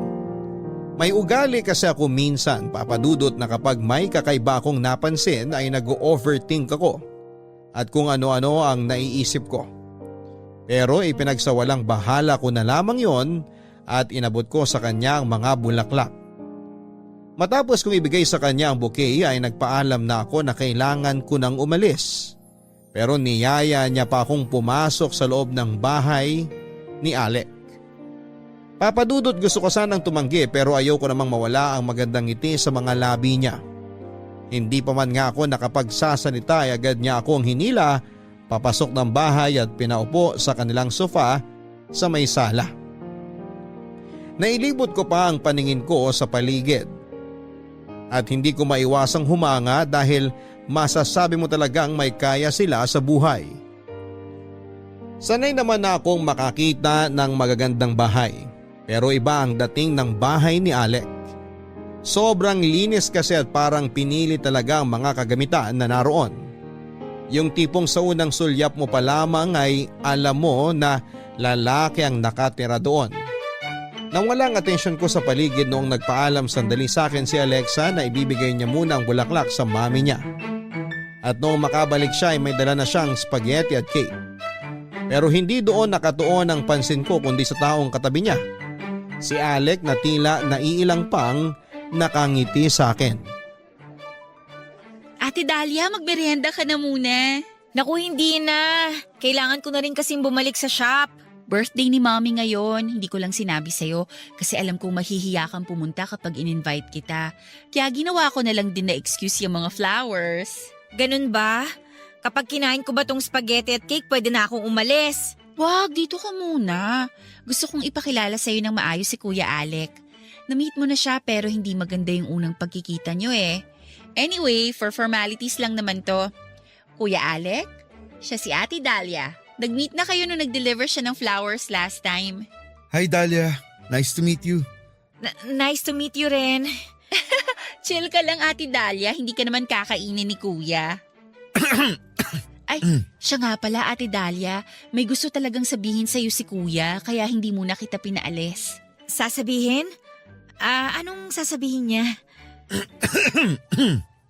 May ugali kasi ako minsan, papadudot, na kapag may kakaiba akong napansin ay nag-overthink ako at kung ano-ano ang naiisip ko. Pero ipinagsawalang bahala ko na lamang yon at inabot ko sa kanya ang mga bulaklak. Matapos kong ibigay sa kanya ang bouquet ay nagpaalam na ako na kailangan ko nang umalis. Pero niyaya niya pa akong pumasok sa loob ng bahay ni Alec. Papadudot, gusto ko sanang tumanggi pero ayaw ko namang mawala ang magandang ngiti sa mga labi niya. Hindi pa man nga ako nakapagsasalita ay agad niya akong hinila papasok ng bahay at pinaupo sa kanilang sofa sa may sala. Nailibot ko pa ang paningin ko sa paligid. At hindi ko maiwasang humanga dahil masasabi mo talagang may kaya sila sa buhay. Sanay naman na akong makakita ng magagandang bahay pero iba ang dating ng bahay ni Alec. Sobrang linis kasi at parang pinili talaga ang mga kagamitan na naroon. Yung tipong sa unang sulyap mo pa lamang ay alam mo na lalaki ang nakatira doon. Nang walang atensyon ko sa paligid noong nagpaalam sandali sa akin si Alexa na ibibigay niya muna ang bulaklak sa mami niya. At noong makabalik siya ay may dala na siyang spaghetti at cake. Pero hindi doon nakatuon ang pansin ko kundi sa taong katabi niya. Si Alec na tila naiilang pang nakangiti sa akin. Ate Dahlia, magmerienda ka na muna. Naku, hindi na. Kailangan ko na rin kasing bumalik sa shop. Birthday ni Mommy ngayon. Hindi ko lang sinabi sa'yo kasi alam kong mahihiya kang pumunta kapag in-invite kita. Kaya ginawa ko na lang din na excuse yung mga flowers. Ganun ba? Kapag kinain ko ba tong spaghetti at cake, pwede na akong umalis. Wag, dito ka muna. Gusto kong ipakilala sa'yo ng maayos si Kuya Alec. Na-meet mo na siya pero hindi maganda yung unang pagkikita nyo eh. Anyway, for formalities lang naman to. Kuya Alec, siya si Ate Dahlia. Nag-meet na kayo nung nag-deliver siya ng flowers last time. Hi Dahlia, nice to meet you. Nice to meet you rin. Chill ka lang Ate Dahlia, hindi ka naman kakainin ni Kuya. Ay, siya nga pala Ate Dahlia, may gusto talagang sabihin sa'yo si Kuya kaya hindi muna kita pinaalis. Sasabihin? Anong sasabihin niya?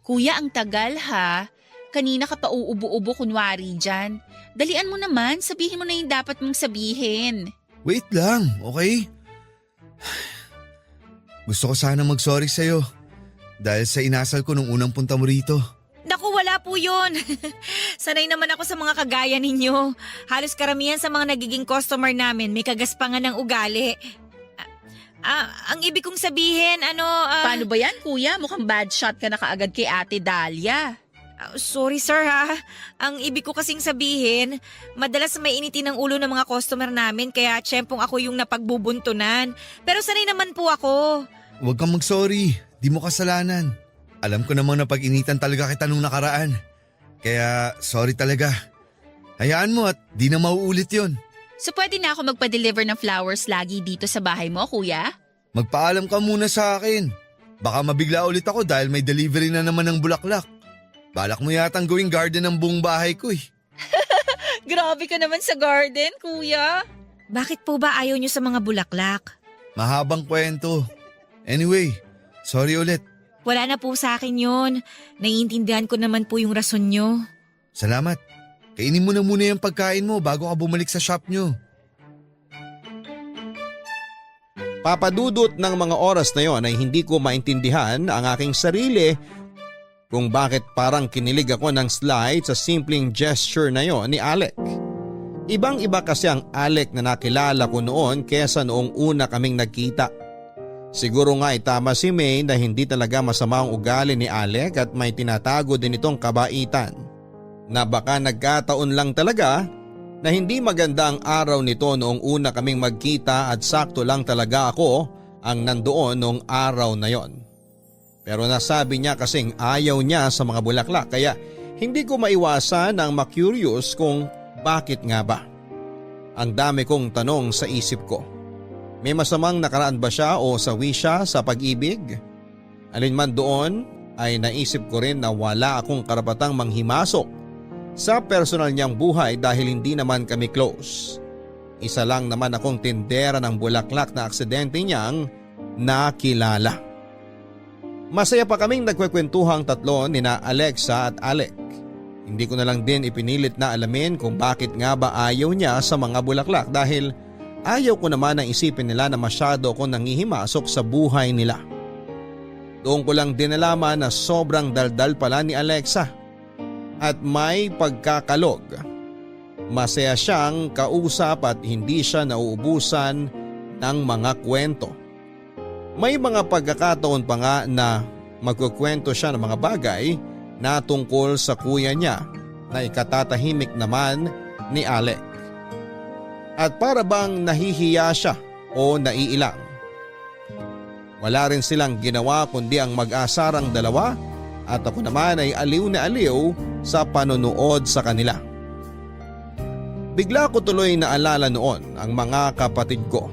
Kuya, ang tagal ha. Kanina ka pa uubo-ubo kunwari dyan. Dalian mo naman, sabihin mo na yung dapat mong sabihin. Wait lang, okay? Gusto ko sana mag-sorry sa'yo dahil sa inasal ko nung unang punta mo rito. Naku, wala po yun. Sanay naman ako sa mga kagaya ninyo. Halos karamihan sa mga nagiging customer namin may kagaspangan ng ugali. Ang ibig kong sabihin, Paano ba yan, Kuya? Mukhang bad shot ka na kaagad kay Ate Dahlia. sorry sir ha. Ang ibig ko kasing sabihin, madalas may initin ng ulo ng mga customer namin kaya tiyempong ako yung napagbubuntunan. Pero sanay naman po ako. Huwag kang mag-sorry, di mo kasalanan. Alam ko namang napag-initan talaga kita nung nakaraan. Kaya sorry talaga. Hayaan mo at di na mauulit yon. So pwede na ako magpa-deliver ng flowers lagi dito sa bahay mo, Kuya? Magpaalam ka muna sa akin. Baka mabigla ulit ako dahil may delivery na naman ng bulaklak. Balak mo yatang gawing garden ng buong bahay ko eh. Grabe ka naman sa garden, Kuya. Bakit po ba ayaw nyo sa mga bulaklak? Mahabang kwento. Anyway, sorry ulit. Wala na po sa akin yun. Naiintindihan ko naman po yung rason nyo. Salamat. Kainin mo na muna yung pagkain mo bago ka bumalik sa shop nyo. Papadudot ng mga oras na yon ay hindi ko maintindihan ang aking sarili kung bakit parang kinilig ako ng slight sa simpleng gesture na yon ni Alec. Ibang-iba kasi ang Alec na nakilala ko noon kesa noong una kaming nagkita. Siguro nga tama si May na hindi talaga masama ang ugali ni Alec at may tinatago din itong kabaitan. Na baka nagkataon lang talaga na hindi maganda ang araw nito noong una kaming magkita at sakto lang talaga ako ang nandoon noong araw na yon. Pero nasabi niya kasing ayaw niya sa mga bulaklak kaya hindi ko maiwasan ang ma-curious kung bakit nga ba. Ang dami kong tanong sa isip ko. May masamang nakaraan ba siya o sawi siya sa pag-ibig? Alin man doon ay naisip ko rin na wala akong karapatang manghimasok sa personal niyang buhay dahil hindi naman kami close. Isa lang naman akong tindera ng bulaklak na aksidente niyang nakilala. Masaya pa kaming nagkwekwentuhang tatlo nina Alexa at Alec. Hindi ko na lang din ipinilit na alamin kung bakit nga ba ayaw niya sa mga bulaklak dahil ayaw ko naman ang isipin nila na masyado akong nangihimasok sa buhay nila. Doon ko lang din nalaman na sobrang daldal pala ni Alexa at may pagkakalog. Masaya siyang kausap at hindi siya nauubusan ng mga kwento. May mga pagkakataon pa nga na magkukwento siya ng mga bagay na tungkol sa kuya niya na ikatatahimik naman ni Alec. At para bang nahihiya siya o naiilang. Wala rin silang ginawa kundi ang mag-asarang dalawa at ako naman ay aliw na aliw sa panonood sa kanila. Bigla ko tuloy naalala noon ang mga kapatid ko.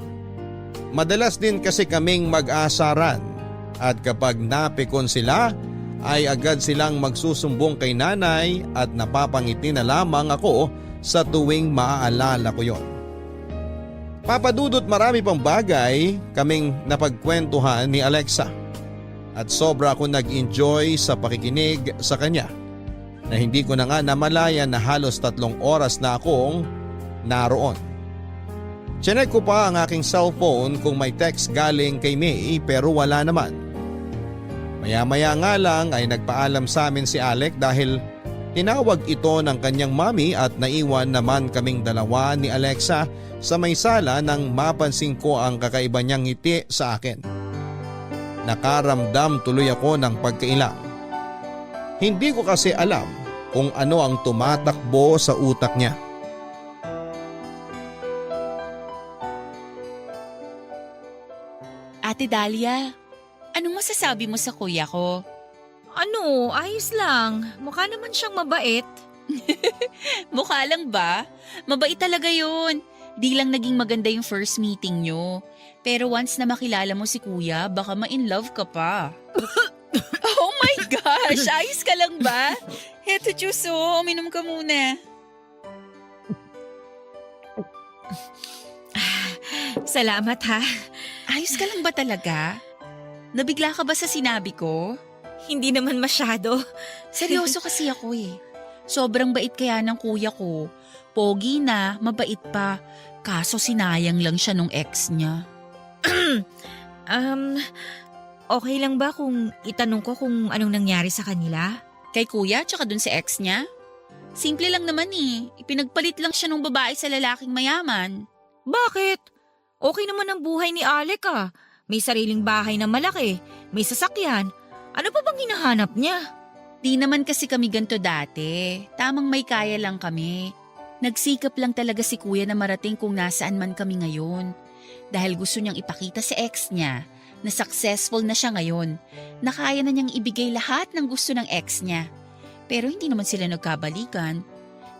Madalas din kasi kaming mag-asaran at kapag napikon sila ay agad silang magsusumbong kay nanay at napapangiti na lamang ako sa tuwing maaalala ko yon. Papadudot marami pang bagay kaming napagkwentuhan ni Alexa at sobra akong nag-enjoy sa pakikinig sa kanya na hindi ko na nga namalayan na halos 3 oras na akong naroon. Chinek ko pa ang aking cellphone kung may text galing kay May pero wala naman. Maya-maya nga lang ay nagpaalam sa amin si Alec dahil tinawag ito ng kanyang mami at naiwan naman kaming dalawa ni Alexa sa may sala nang mapansin ko ang kakaiba niyang ngiti sa akin. Nakaramdam tuloy ako ng pagkailang. Hindi ko kasi alam kung ano ang tumatakbo sa utak niya. Ate Dahlia, anong masasabi mo sa kuya ko? Ano, ayos lang. Mukha naman siyang mabait. Mukha lang ba? Mabait talaga yun. Di lang naging maganda yung first meeting nyo. Pero once na makilala mo si kuya, baka ma-in-love ka pa. Oh my gosh! Ayos ka lang ba? Heto, Chuso. Uminom ka muna. Salamat ha. Ayos ka lang ba talaga? Nabigla ka ba sa sinabi ko? Hindi naman masyado. Seryoso kasi ako eh. Sobrang bait kaya ng kuya ko. Pogi na, mabait pa. Kaso sinayang lang siya nung ex niya. Okay lang ba kung itanong ko kung anong nangyari sa kanila? Kay kuya tsaka dun sa ex niya? Simple lang naman eh. Ipinagpalit lang siya nung babae sa lalaking mayaman. Bakit? Okay naman ang buhay ni Alec ah. May sariling bahay na malaki, may sasakyan. Ano pa bang hinahanap niya? Di naman kasi kami ganito dati. Tamang may kaya lang kami. Nagsikap lang talaga si kuya na marating kung nasaan man kami ngayon. Dahil gusto niyang ipakita sa ex niya na successful na siya ngayon. Na kaya na niyang ibigay lahat ng gusto ng ex niya. Pero hindi naman sila nagkabalikan.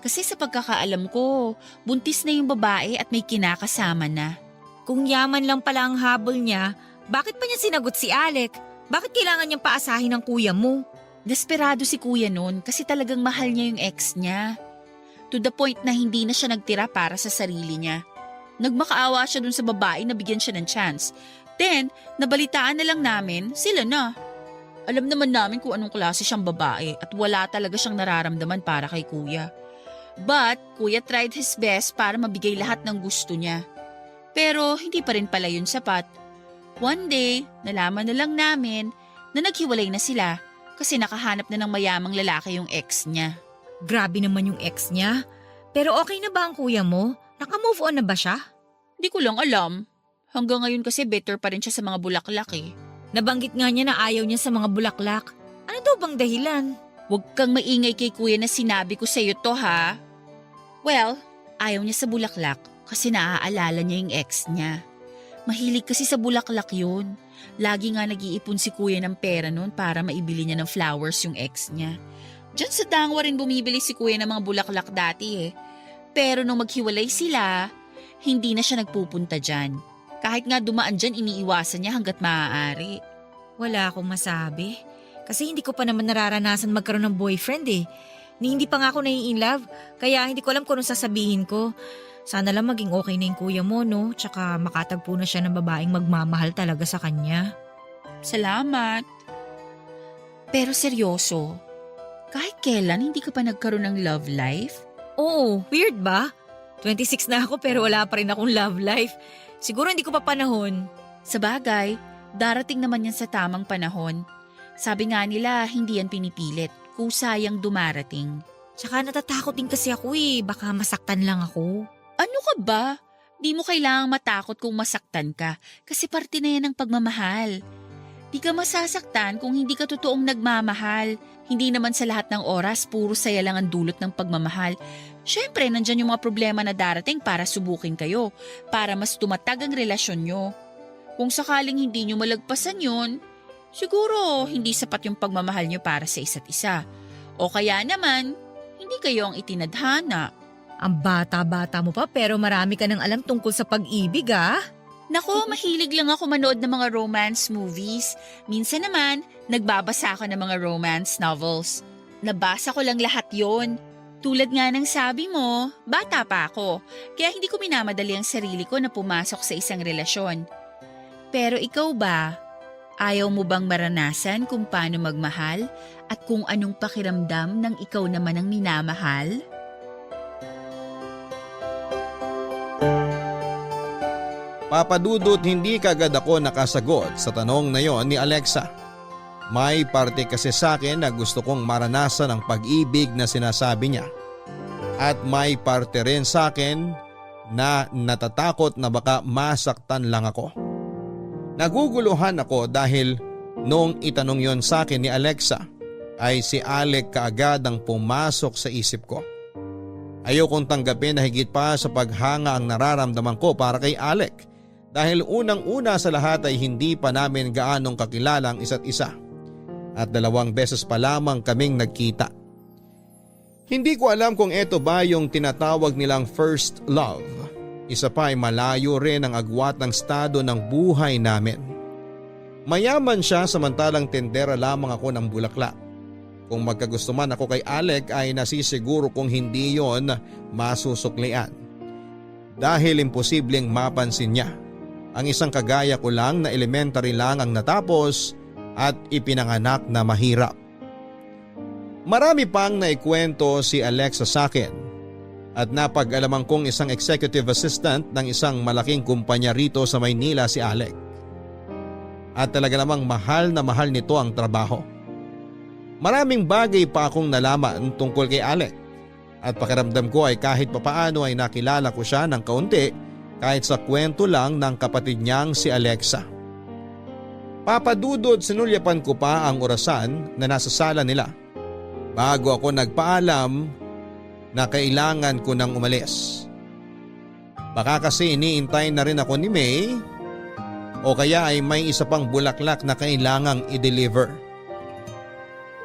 Kasi sa pagkakaalam ko, buntis na yung babae at may kinakasama na. Kung yaman lang pala ang habol niya, bakit pa niya sinagot si Alec? Bakit kailangan niyang paasahin ng kuya mo? Desperado si kuya noon kasi talagang mahal niya yung ex niya. To the point na hindi na siya nagtira para sa sarili niya. Nagmakaawa siya dun sa babae na bigyan siya ng chance. Then, nabalitaan na lang namin, sila na. Alam naman namin kung anong klase siyang babae at wala talaga siyang nararamdaman para kay kuya. But, kuya tried his best para mabigay lahat ng gusto niya. Pero hindi pa rin pala yun sapat. One day, nalaman na lang namin na naghiwalay na sila kasi nakahanap na ng mayamang lalaki yung ex niya. Grabe naman yung ex niya. Pero okay na ba ang kuya mo? Naka-move on na ba siya? Di ko lang alam. Hanggang ngayon kasi better pa rin siya sa mga bulaklak eh. Nabanggit nga niya na ayaw niya sa mga bulaklak. Ano daw bang dahilan? Huwag kang maingay kay kuya na sinabi ko sa'yo to ha. Well, ayaw niya sa bulaklak kasi naaalala niya yung ex niya. Mahilig kasi sa bulaklak yun. Lagi nga nag-iipon si kuya ng pera nun para maibili niya ng flowers yung ex niya. Diyan sa Dangwa rin bumibili si kuya ng mga bulaklak dati eh. Pero nung maghiwalay sila, hindi na siya nagpupunta dyan. Kahit nga dumaan dyan, iniiwasan niya hanggat maaari. Wala akong masabi. Kasi hindi ko pa naman nararanasan magkaroon ng boyfriend eh. Hindi pa nga ako nai-inlove, kaya hindi ko alam kung anong sasabihin ko. Sana lang maging okay na yung kuya mo, no? Tsaka makatagpo na siya ng babaeng magmamahal talaga sa kanya. Salamat. Pero seryoso, kahit kailan hindi ka pa nagkaroon ng love life? Oo, weird ba? 26 na ako pero wala pa rin akong love life. Siguro hindi ko pa panahon. Sa bagay, darating naman yan sa tamang panahon. Sabi nga nila, hindi yan pinipilit, kusayang dumarating. Tsaka natatakot din kasi ako eh, baka masaktan lang ako. Ano ka ba? Di mo kailangang matakot kung masaktan ka kasi parte na yan ng pagmamahal. Di ka masasaktan kung hindi ka totoong nagmamahal. Hindi naman sa lahat ng oras, puro saya lang ang dulot ng pagmamahal. Siyempre, nandyan yung mga problema na darating para subukin kayo, para mas tumatag ang relasyon nyo. Kung sakaling hindi nyo malagpasan yun, siguro hindi sapat yung pagmamahal nyo para sa isa't isa. O kaya naman, hindi kayo ang itinadhana. Ang bata-bata mo pa pero marami ka nang alam tungkol sa pag-ibig ah. Nako, mahilig lang ako manood ng mga romance movies. Minsan naman, nagbabasa ako ng mga romance novels. Nabasa ko lang lahat yon. Tulad nga ng sabi mo, bata pa ako, kaya hindi ko minamadali ang sarili ko na pumasok sa isang relasyon. Pero ikaw ba? Ayaw mo bang maranasan kung paano magmahal at kung anong pakiramdam ng ikaw naman ang minamahal? Papadudot hindi kagad ako nakasagot sa tanong na yon ni Alexa. May parte kasi sa akin na gusto kong maranasan ang pag-ibig na sinasabi niya. At may parte rin sa akin na natatakot na baka masaktan lang ako. Naguguluhan ako dahil noong itanong yon sa akin ni Alexa ay si Alec kaagad ang pumasok sa isip ko. Ayokong tanggapin na higit pa sa paghanga ang nararamdaman ko para kay Alec dahil unang-una sa lahat ay hindi pa namin gaanong kakilala ang isa't isa at 2 beses pa lamang kaming nagkita. Hindi ko alam kung ito ba yung tinatawag nilang first love. Isa pa ay malayo rin ang agwat ng estado ng buhay namin. Mayaman siya samantalang tendera lamang ako ng bulaklak. Kung magkagusto man ako kay Alec ay nasisiguro kong hindi yon masusuklian. Dahil imposibleng mapansin niya. Ang isang kagaya ko lang na elementary lang ang natapos at ipinanganak na mahirap. Marami pang naikwento si Alexa sa akin at napag-alaman kong isang executive assistant ng isang malaking kumpanya rito sa Maynila si Alec. At talaga namang mahal na mahal nito ang trabaho. Maraming bagay pa akong nalaman tungkol kay Alec at pakiramdam ko ay kahit papaano ay nakilala ko siya ng kaunti kahit sa kwento lang ng kapatid niyang si Alexa. Papadudod sinulyapan ko pa ang orasan na nasa sala nila bago ako nagpaalam na kailangan ko nang umalis. Baka kasi iniintay na rin ako ni May o kaya ay may isa pang bulaklak na kailangang i-deliver.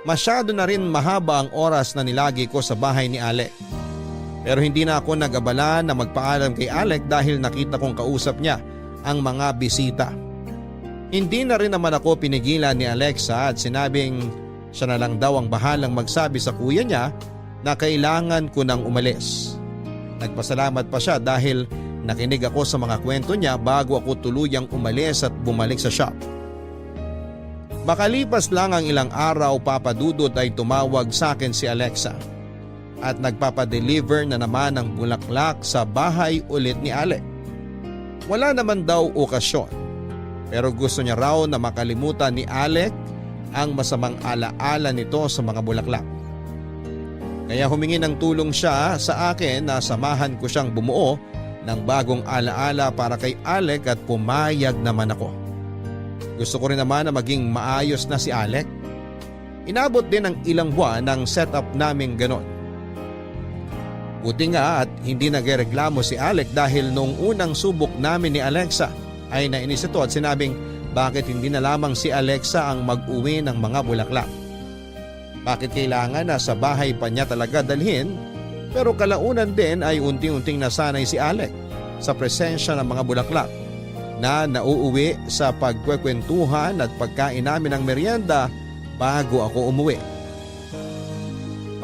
Masyado na rin mahaba ang oras na nilagi ko sa bahay ni Alec. Pero hindi na ako nag-abala na magpaalam kay Alec dahil nakita kong kausap niya ang mga bisita. Hindi na rin naman ako pinigilan ni Alexa at sinabing siya na lang daw ang bahalang magsabi sa kuya niya na kailangan ko nang umalis. Nagpasalamat pa siya dahil nakinig ako sa mga kwento niya bago ako tuluyang umalis at bumalik sa shop. Makalipas lang ang ilang araw papadudot ay tumawag sa akin si Alexa at nagpapadeliver na naman ng bulaklak sa bahay ulit ni Alec. Wala naman daw okasyon pero gusto niya raw na makalimutan ni Alec ang masamang alaala nito sa mga bulaklak. Kaya humingi ng tulong siya sa akin na samahan ko siyang bumuo ng bagong alaala para kay Alec at pumayag naman ako. Gusto ko rin naman na maging maayos na si Alec. Inabot din ng ilang buwan ang setup naming ganon. Buti nga at hindi nagreklamo si Alec dahil noong unang subok namin ni Alexa ay nainis ito at sinabing bakit hindi na lamang si Alexa ang mag-uwi ng mga bulaklak. Bakit kailangan na sa bahay pa niya talaga dalhin pero kalaunan din ay unti-unting nasanay si Alec sa presensya ng mga bulaklak na nauuwi sa pagkwekwentuhan at pagkain namin ng merienda bago ako umuwi.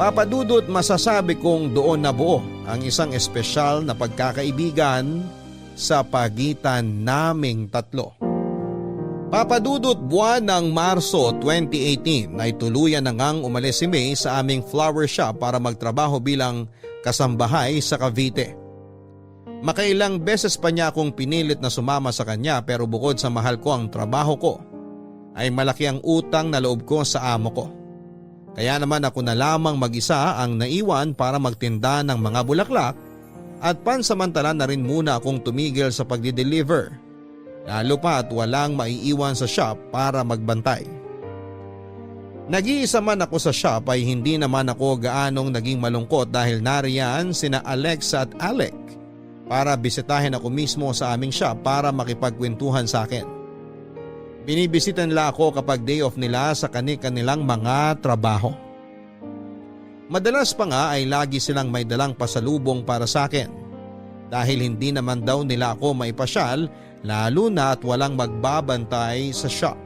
Papadudot masasabi kong doon nabuo ang isang espesyal na pagkakaibigan sa pagitan naming tatlo. Papadudot buwan ng Marso 2018 ay tuluyan na ngang umalis si May sa aming flower shop para magtrabaho bilang kasambahay sa Cavite. Makailang beses pa niya akong pinilit na sumama sa kanya pero bukod sa mahal ko ang trabaho ko ay malaki ang utang na loob ko sa amo ko. Kaya naman ako na lamang mag-isa ang naiwan para magtinda ng mga bulaklak at pansamantala na rin muna akong tumigil sa pagdi-deliver. Lalo pa at walang maiiwan sa shop para magbantay. Nag-iisa man ako sa shop ay hindi naman ako gaanong naging malungkot dahil nariyan sina Alexa at Alec para bisitahin ako mismo sa aming shop para makipagkwentuhan sa akin. Binibisita nila ako kapag day off nila sa kanilang mga trabaho. Madalas pa nga ay lagi silang may dalang pasalubong para sa akin dahil hindi naman daw nila ako maipasyal lalo na at walang magbabantay sa shop.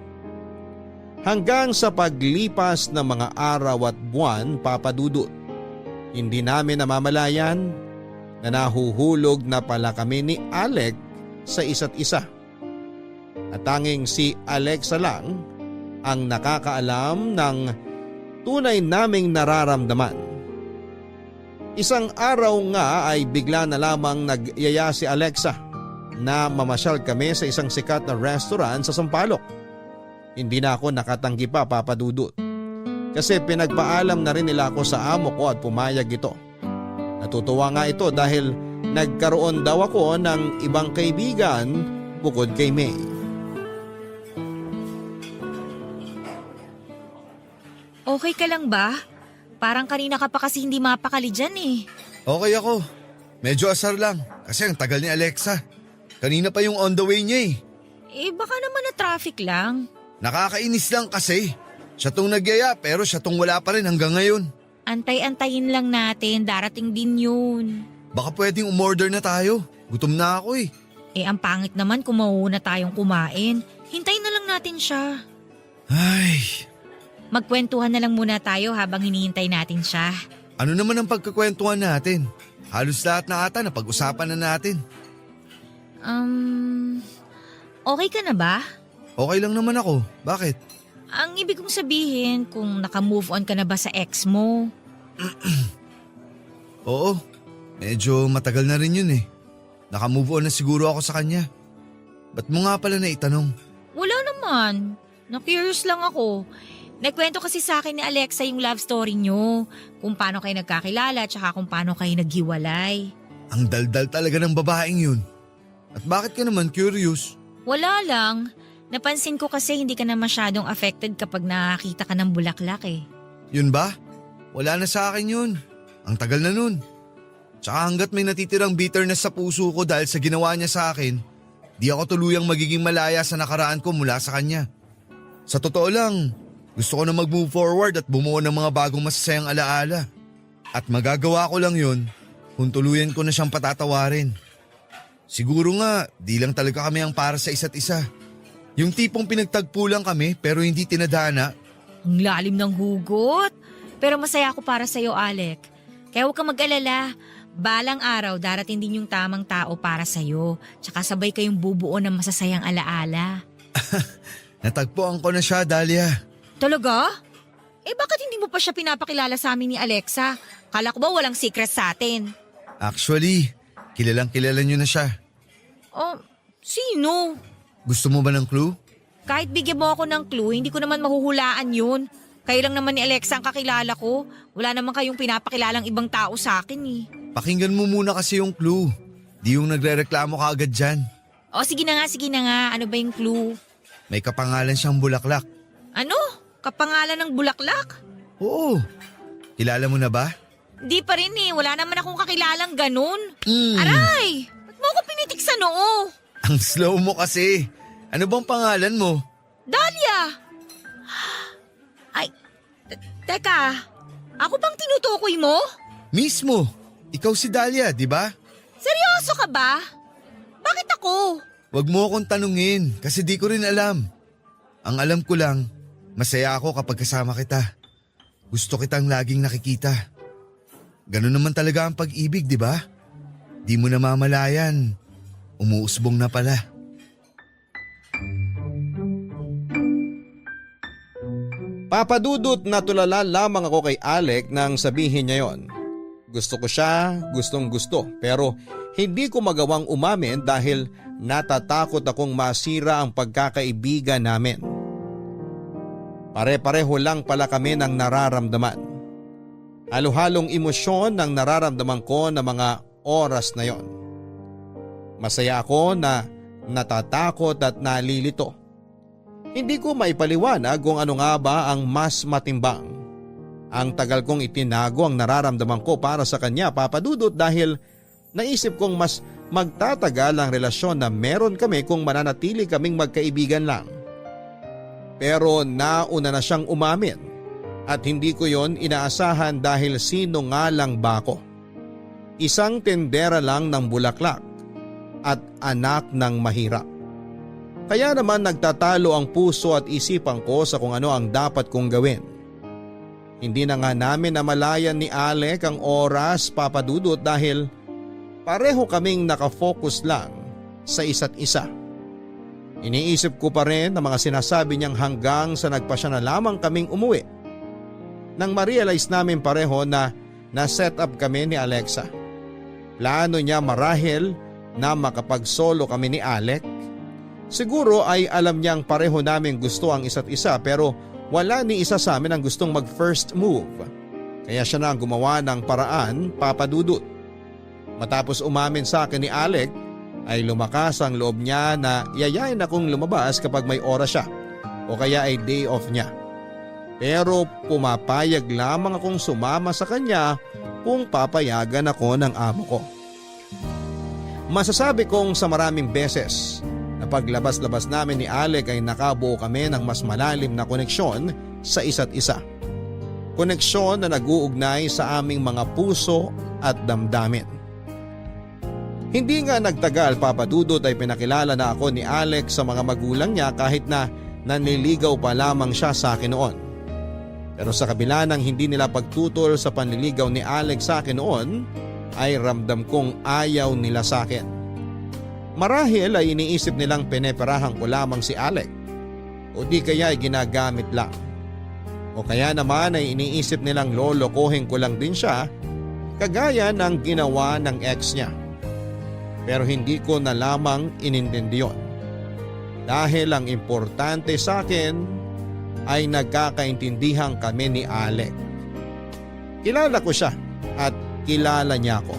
Hanggang sa paglipas ng mga araw at buwan papadudot, hindi namin namamalayan na nahuhulog na pala kami ni Alec sa isa't isa. At tanging si Alexa lang ang nakakaalam ng tunay naming nararamdaman. Isang araw nga ay bigla na lamang nagyaya si Alexa na mamasyal kami sa isang sikat na restaurant sa Sampaloc. Hindi na ako nakatanggi pa, Papa Dudut. Kasi pinagpaalam na rin nila ako sa amo ko at pumayag ito. Natutuwa nga ito dahil nagkaroon daw ako ng ibang kaibigan bukod kay May. Okay ka lang ba? Parang kanina ka pa kasi hindi mapakali dyan eh. Okay ako. Medyo asar lang kasi ang tagal ni Alexa. Kanina pa yung on the way niya eh. Eh baka naman na traffic lang. Nakakainis lang kasi. Siya tong nagyaya pero siya tong wala pa rin hanggang ngayon. Antay-antayin lang natin, darating din yun. Baka pwedeng umorder na tayo. Gutom na ako eh. Eh ang pangit naman kung mauuna tayong kumain. Hintayin na lang natin siya. Ay, Magkwentuhan na lang muna tayo habang hinihintay natin siya. ano naman ang pagkakwentuhan natin? Halos lahat na ata na pag-usapan na natin. Okay ka na ba? Okay lang naman ako. Bakit? Ang ibig kong sabihin kung naka-move on ka na ba sa ex mo? Oo, medyo matagal na rin yun eh. Naka-move on na siguro ako sa kanya. Ba't mo nga pala naitanong? Wala naman. Na-curious lang ako. Nagkwento kasi sa akin ni Alexa yung love story nyo. Kung paano kayo nagkakilala tsaka kung paano kayo naghiwalay. Ang daldal talaga ng babaeng yun. At bakit ka naman curious? Wala lang. Napansin ko kasi hindi ka na masyadong affected kapag nakakita ka ng bulaklak eh. Yun ba? Wala na sa akin yun. Ang tagal na nun. Tsaka hanggat may natitirang bitterness sa puso ko dahil sa ginawa niya sa akin, di ako tuluyang magiging malaya sa nakaraan ko mula sa kanya. Sa totoo lang, gusto ko na mag-move forward at bumuo ng mga bagong masasayang alaala. At magagawa ko lang yun kung tuluyan ko na siyang patatawarin. Siguro nga, di lang talaga kami ang para sa isa't isa. Yung tipong pinagtagpo lang kami pero hindi tinadhana. Ang lalim ng hugot. Pero masaya ako para sa'yo, Alec. Kaya huwag kang mag-alala. Balang araw, darating din yung tamang tao para sa'yo. Tsaka sabay kayong bubuo ng masasayang alaala. Natagpuan ko na siya, Dahlia. Talaga? Eh bakit hindi mo pa siya pinapakilala sa amin ni Alexa? Kala ko ba walang secret sa atin? Actually, kilalang kilala niyo na siya. Oh, sino? Gusto mo ba ng clue? Kahit bigyan mo ako ng clue, hindi ko naman mahuhulaan yun. Kayo lang naman ni Alexa ang kakilala ko. Wala naman kayong pinapakilalang ibang tao sa akin eh. Pakinggan mo muna kasi yung clue. Di yung nagre-reklamo ka agad dyan. O sige na nga, sige na nga. Ano ba yung clue? May kapangalan siyang bulaklak. Ano? Kapangalan ng bulaklak? Oo. Kilala mo na ba? Di pa rin eh. Wala naman akong kakilalang ganun. Mm. Aray! Ba't mo ako pinitik sa noo? Ang slow mo kasi. Ano bang pangalan mo? Dahlia! Ay, teka. Ako bang tinutukoy mo? Mismo. Ikaw si Dahlia, di ba? Seryoso ka ba? Bakit ako? Huwag mo akong tanungin kasi di ko rin alam. Ang alam ko lang, masaya ako kapag kasama kita. Gusto kitang laging nakikita. Ganun naman talaga ang pag-ibig, di ba? Di mo namamalayan. Umuusbong na pala. Papadudot na tulala lamang ako kay Alec nang sabihin niya yon. Gusto ko siya, gustong gusto, pero hindi ko magawang umamin dahil natatakot akong masira ang pagkakaibigan namin. Pare-pareho lang pala kami ng nararamdaman. Halo-halong emosyon ng nararamdaman ko na mga oras na yon. Masaya ako na natatakot at nalilito. Hindi ko maipaliwanag kung ano nga ba ang mas matimbang. Ang tagal kong itinago ang nararamdaman ko para sa kanya, Papadudot, dahil naisip kong mas magtatagal ang relasyon na meron kami kung mananatili kaming magkaibigan lang. Pero nauna na siyang umamin at hindi ko yon inaasahan dahil sino nga lang ba ako? Isang tendera lang ng bulaklak at anak ng mahirap. Kaya naman nagtatalo ang puso at isipan ko sa kung ano ang dapat kong gawin. Hindi na nga namin namalayan ni Alec ang oras, Papadudot, dahil pareho kaming nakafocus lang sa isa't isa. Iniisip ko pa rin ang mga sinasabi niyang hanggang sa nagpasya na lamang kaming umuwi. Nang ma-realize namin pareho na na-set up kami ni Alexa. Plano niya marahil na makapag-solo kami ni Alec. Siguro ay alam niyang pareho namin gusto ang isa't isa pero wala ni isa sa amin ang gustong mag first move. Kaya siya na ang gumawa ng paraan, Papa Dudut. Matapos umamin sa akin ni Alec ay lumakas ang loob niya na yayain akong lumabas kapag may oras siya o kaya ay day off niya. Pero pumapayag lamang akong sumama sa kanya kung papayagan ako ng amo ko. Masasabi kong sa maraming beses na paglabas-labas namin ni Alec ay nakabuo kami ng mas malalim na koneksyon sa isa't isa. Koneksyon na nag-uugnay sa aming mga puso at damdamin. Hindi nga nagtagal, Papa Dudut, ay pinakilala na ako ni Alec sa mga magulang niya kahit na nanliligaw pa lamang siya sa akin noon. Pero sa kabila ng hindi nila pagtutol sa panliligaw ni Alec sa akin noon, ay ramdam kong ayaw nila sa akin. Marahil ay iniisip nilang pineperahan ko lamang si Alec o di kaya ay ginagamit lang. O kaya naman ay iniisip nilang lolokohin ko lang din siya kagaya ng ginawa ng ex niya. Pero hindi ko na lamang inintindi yun. Dahil ang importante sa akin ay nagkakaintindihan kami ni Alec. Kilala ko siya at kilala niya ako.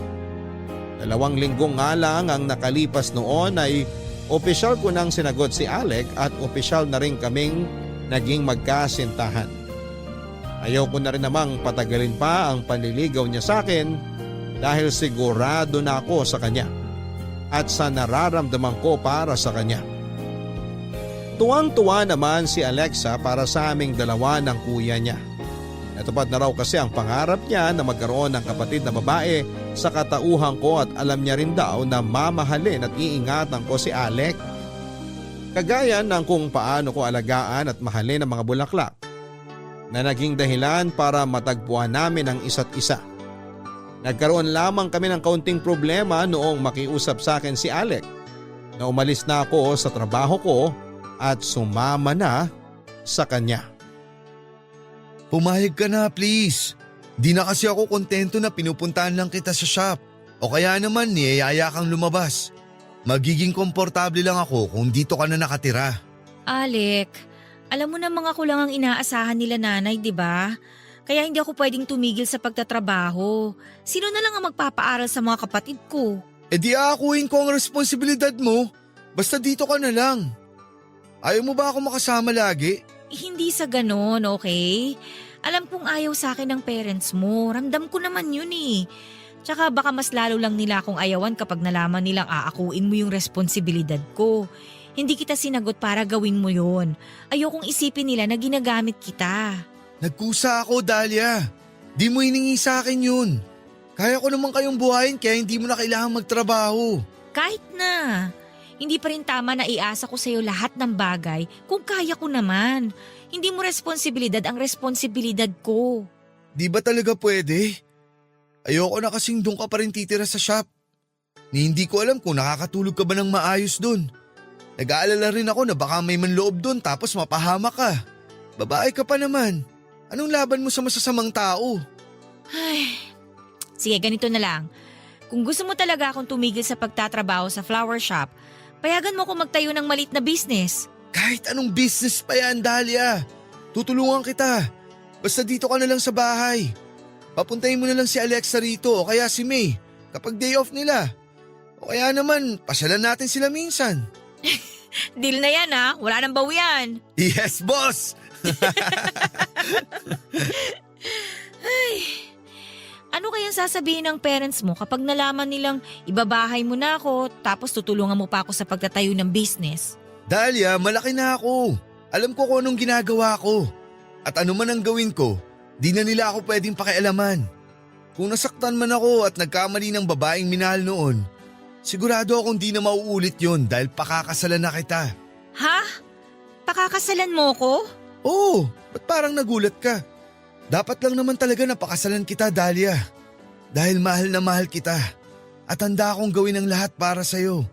2 linggo nga lang ang nakalipas noon ay opisyal ko nang sinagot si Alec at opisyal na rin kaming naging magkasintahan. Ayaw ko na rin namang patagalin pa ang panliligaw niya sa akin dahil sigurado na ako sa kanya at sa nararamdaman ko para sa kanya. Tuwang-tuwa naman si Alexa para sa aming dalawa ng kuya niya. Natupad na raw kasi ang pangarap niya na magkaroon ng kapatid na babae sa katauhan ko at alam niya rin daw na mamahalin at iingatan ko si Alec. Kagaya ng kung paano ko alagaan at mahalin ang mga bulaklak na naging dahilan para matagpuan namin ang isa't isa. Nagkaroon lamang kami ng kaunting problema noong makiusap sa akin si Alec na umalis na ako sa trabaho ko at sumama na sa kanya. Pumayag ka na please. Di na kasi ako kontento na pinupuntahan lang kita sa shop. O kaya naman niyayaya kang lumabas. Magiging komportable lang ako kung dito ka na nakatira. Alec, alam mo namang ako lang ang inaasahan nila nanay, di ba? Kaya hindi ako pwedeng tumigil sa pagtatrabaho. Sino na lang ang magpapaaral sa mga kapatid ko? E di aakuin ko ang responsibilidad mo. Basta dito ka na lang. Ayaw mo ba ako makasama lagi? Hindi sa ganon, okay? Alam kong ayaw sa akin ng parents mo. Ramdam ko naman yun eh. Tsaka baka mas lalo lang nila akong ayawan kapag nalaman nilang aakuin mo yung responsibilidad ko. Hindi kita sinagot para gawin mo yun. Ayokong isipin nila na ginagamit kita. Nagkusa ako, Dahlia. Di mo hiningi sa akin yun. Kaya ko naman kayong buhayin kaya hindi mo na kailangan magtrabaho. Kahit na. Hindi pa rin tama na iasa ko sa'yo lahat ng bagay kung kaya ko naman. Hindi mo responsibilidad ang responsibilidad ko. Di ba talaga pwede? Ayoko na kasing doon ka pa rin titira sa shop. Hindi ko alam kung nakakatulog ka ba ng maayos doon. Nag-aalala rin ako na baka may manloob doon tapos mapahama ka. Babae ka pa naman. Anong laban mo sa masasamang tao? Ay, sige ganito na lang. Kung gusto mo talaga akong tumigil sa pagtatrabaho sa flower shop, payagan mo ko magtayo ng malit na business. Kahit anong business pa yan, Dahlia. Tutulungan kita. Basta dito ka na lang sa bahay. Papuntahin mo na lang si Alexa rito o kaya si May kapag day off nila. O kaya naman, pasyalan natin sila minsan. Deal na yan ha, wala nang bawian. Yes, boss! Ano kayang sasabihin ng parents mo kapag nalaman nilang ibabahay mo na ako tapos tutulungan mo pa ako sa pagtatayo ng business? Dahlia, malaki na ako. Alam ko kung anong ginagawa ko. At ano man ang gawin ko, di na nila ako pwedeng pakialaman. Kung nasaktan man ako at nagkamali ng babaeng minahal noon, sigurado akong di na mauulit yon dahil pakakasalan na kita. Ha? Pakakasalan mo ko? Oo, ba't parang nagulat ka? Dapat lang naman talaga na pakasalan kita, Dahlia. Dahil mahal na mahal kita. At handa akong gawin ang lahat para sa'yo.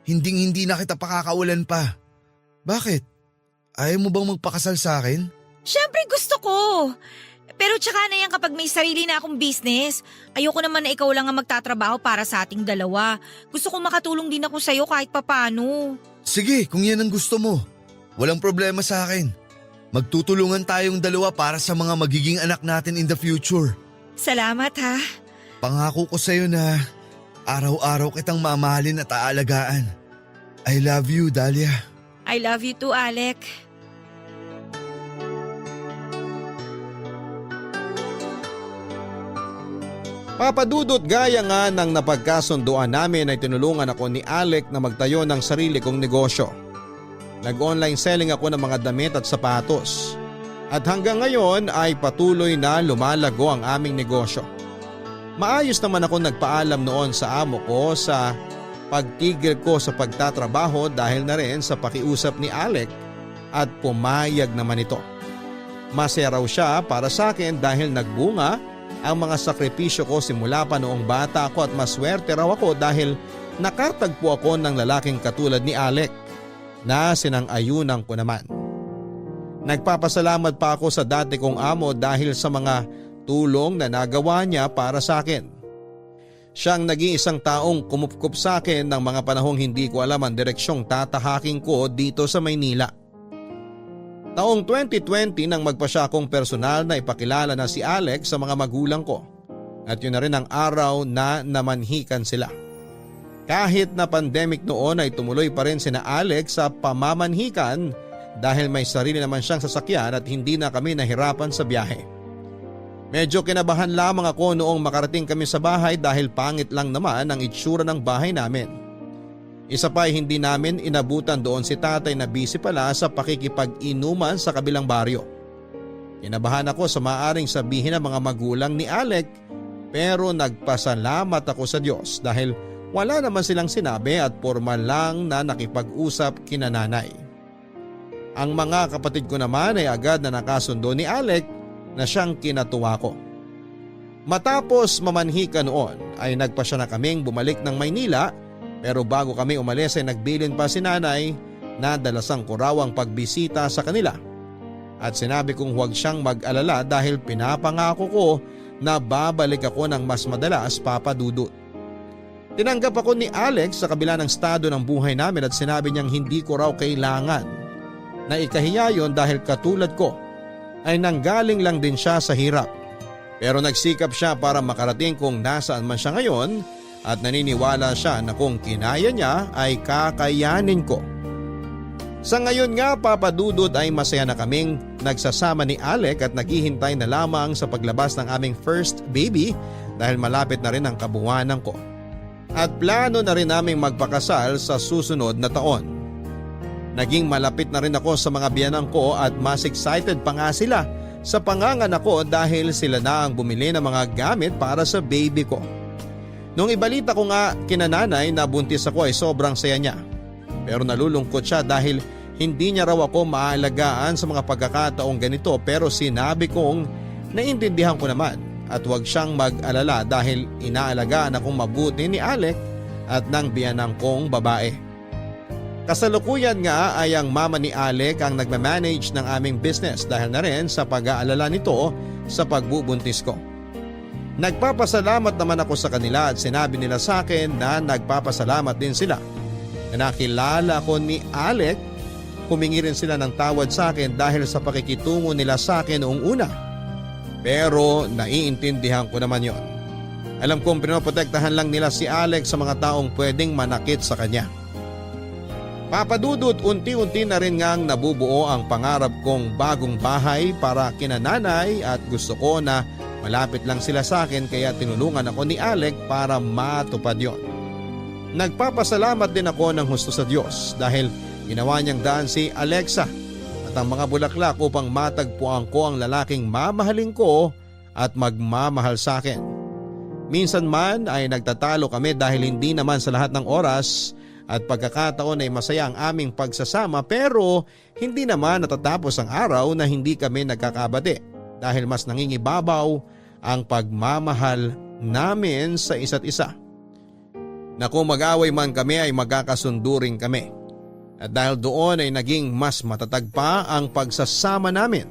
Hinding-hindi na kita pakakawalan pa. Bakit? Ayaw mo bang magpakasal sa akin? Siyempre gusto ko. Pero tsaka na yan kapag may sarili na akong business. Ayoko naman na ikaw lang ang magtatrabaho para sa ating dalawa. Gusto ko makatulong din ako sa'yo kahit papano. Sige, kung yan ang gusto mo. Walang problema sa akin. Magtutulungan tayong dalawa para sa mga magiging anak natin in the future. Salamat ha. Pangako ko sa'yo na araw-araw kitang mamahalin at aalagaan. I love you, Dahlia. I love you too, Alec. Papadudot gaya nga ng napagkasunduan namin ay tinulungan ako ni Alec na magtayo ng sarili kong negosyo. Nag-online selling ako ng mga damit at sapatos. At hanggang ngayon ay patuloy na lumalago ang aming negosyo. Maayos naman ako nagpaalam noon sa amo ko sa pagtigil ko sa pagtatrabaho dahil na rin sa pakiusap ni Alec at pumayag naman ito. Masaya raw siya para sa akin dahil nagbunga ang mga sakripisyo ko simula pa noong bata ako at maswerte raw ako dahil nakatagpo ako ng lalaking katulad ni Alec na sinang-ayunan ko naman. Nagpapasalamat pa ako sa dati kong amo dahil sa mga tulong na nagawa niya para sa akin. Siyang nag-iisang taong kumupkup sa akin ng mga panahong hindi ko alam ang direksyong tatahaking ko dito sa Maynila. Taong 2020 nang magpasya akong personal na ipakilala na si Alex sa mga magulang ko at yun na rin ang araw na namanhikan sila. Kahit na pandemic noon ay tumuloy pa rin sina Alex sa pamamanhikan dahil may sarili naman siyang sasakyan at hindi na kami nahirapan sa biyahe. Medyo kinabahan lamang ako noong makarating kami sa bahay dahil pangit lang naman ang itsura ng bahay namin. Isa pa ay hindi namin inabutan doon si tatay na busy pala sa pakikipag-inuman sa kabilang baryo. Kinabahan ako sa maaaring sabihin ng mga magulang ni Alec pero nagpasalamat ako sa Diyos dahil wala naman silang sinabi at formal lang na nakipag-usap kina nanay. Ang mga kapatid ko naman ay agad na nakasundo ni Alec na siyang kinatuwa ko. Matapos mamanhika noon ay nagpasya na kaming bumalik ng Maynila. Pero bago kami umalis ay nagbilin pa si nanay na dalasang ko raw ang pagbisita sa kanila. At sinabi kong huwag siyang mag-alala dahil pinapangako ko na babalik ako ng mas madalas, Papa Dudut. Tinanggap ako ni Alex sa kabila ng estado ng buhay namin at sinabi niyang hindi ko raw kailangan na ikahiya yon dahil katulad ko ay nanggaling lang din siya sa hirap. Pero nagsikap siya para makarating kung nasaan man siya ngayon. At naniniwala siya na kung kinaya niya ay kakayanin ko. Sa ngayon nga, Papa Dudut, ay masaya na kaming nagsasama ni Alec at naghihintay na lamang sa paglabas ng aming first baby dahil malapit na rin ang kabuwanan ko. At plano na rin naming magpakasal sa susunod na taon. Naging malapit na rin ako sa mga biyanang ko at mas excited pa nga sila sa panganganak ko dahil sila na ang bumili ng mga gamit para sa baby ko. Nung ibalita ko nga kina nanay na buntis ako ay sobrang saya niya. Pero nalulungkot siya dahil hindi niya raw ako maaalagaan sa mga pagkakataong ganito pero sinabi kong naiintindihan ko naman at huwag siyang mag-alala dahil inaalagaan akong mabuti ni Alec at ng biyanang kong babae. Kasalukuyan nga ay ang mama ni Alec ang nagmamanage ng aming business dahil na rin sa pag-aalala nito sa pagbubuntis ko. Nagpapasalamat naman ako sa kanila at sinabi nila sa akin na nagpapasalamat din sila. Na nakilala ko ni Alec, humingi rin sila ng tawad sa akin dahil sa pakikitungo nila sa akin noong una. Pero naiintindihan ko naman yon. Alam kong pinoprotektahan lang nila si Alec sa mga taong pwedeng manakit sa kanya. Papadudot, unti-unti na rin ngang nabubuo ang pangarap kong bagong bahay para kina nanay at gusto ko na malapit lang sila sa akin kaya tinulungan ako ni Alec para matupad yon. Nagpapasalamat din ako ng husto sa Diyos dahil ginawa niyang daan si Alexa at ang mga bulaklak upang matagpuan ko ang lalaking mamahalin ko at magmamahal sa akin. Minsan man ay nagtatalo kami dahil hindi naman sa lahat ng oras at pagkakataon ay masaya ang aming pagsasama pero hindi naman natatapos ang araw na hindi kami nagkakabati dahil mas nangingibabaw ang pagmamahal namin sa isa't isa. Na kung mag-away man kami ay magkakasundo rin kami. At dahil doon ay naging mas matatag pa ang pagsasama namin.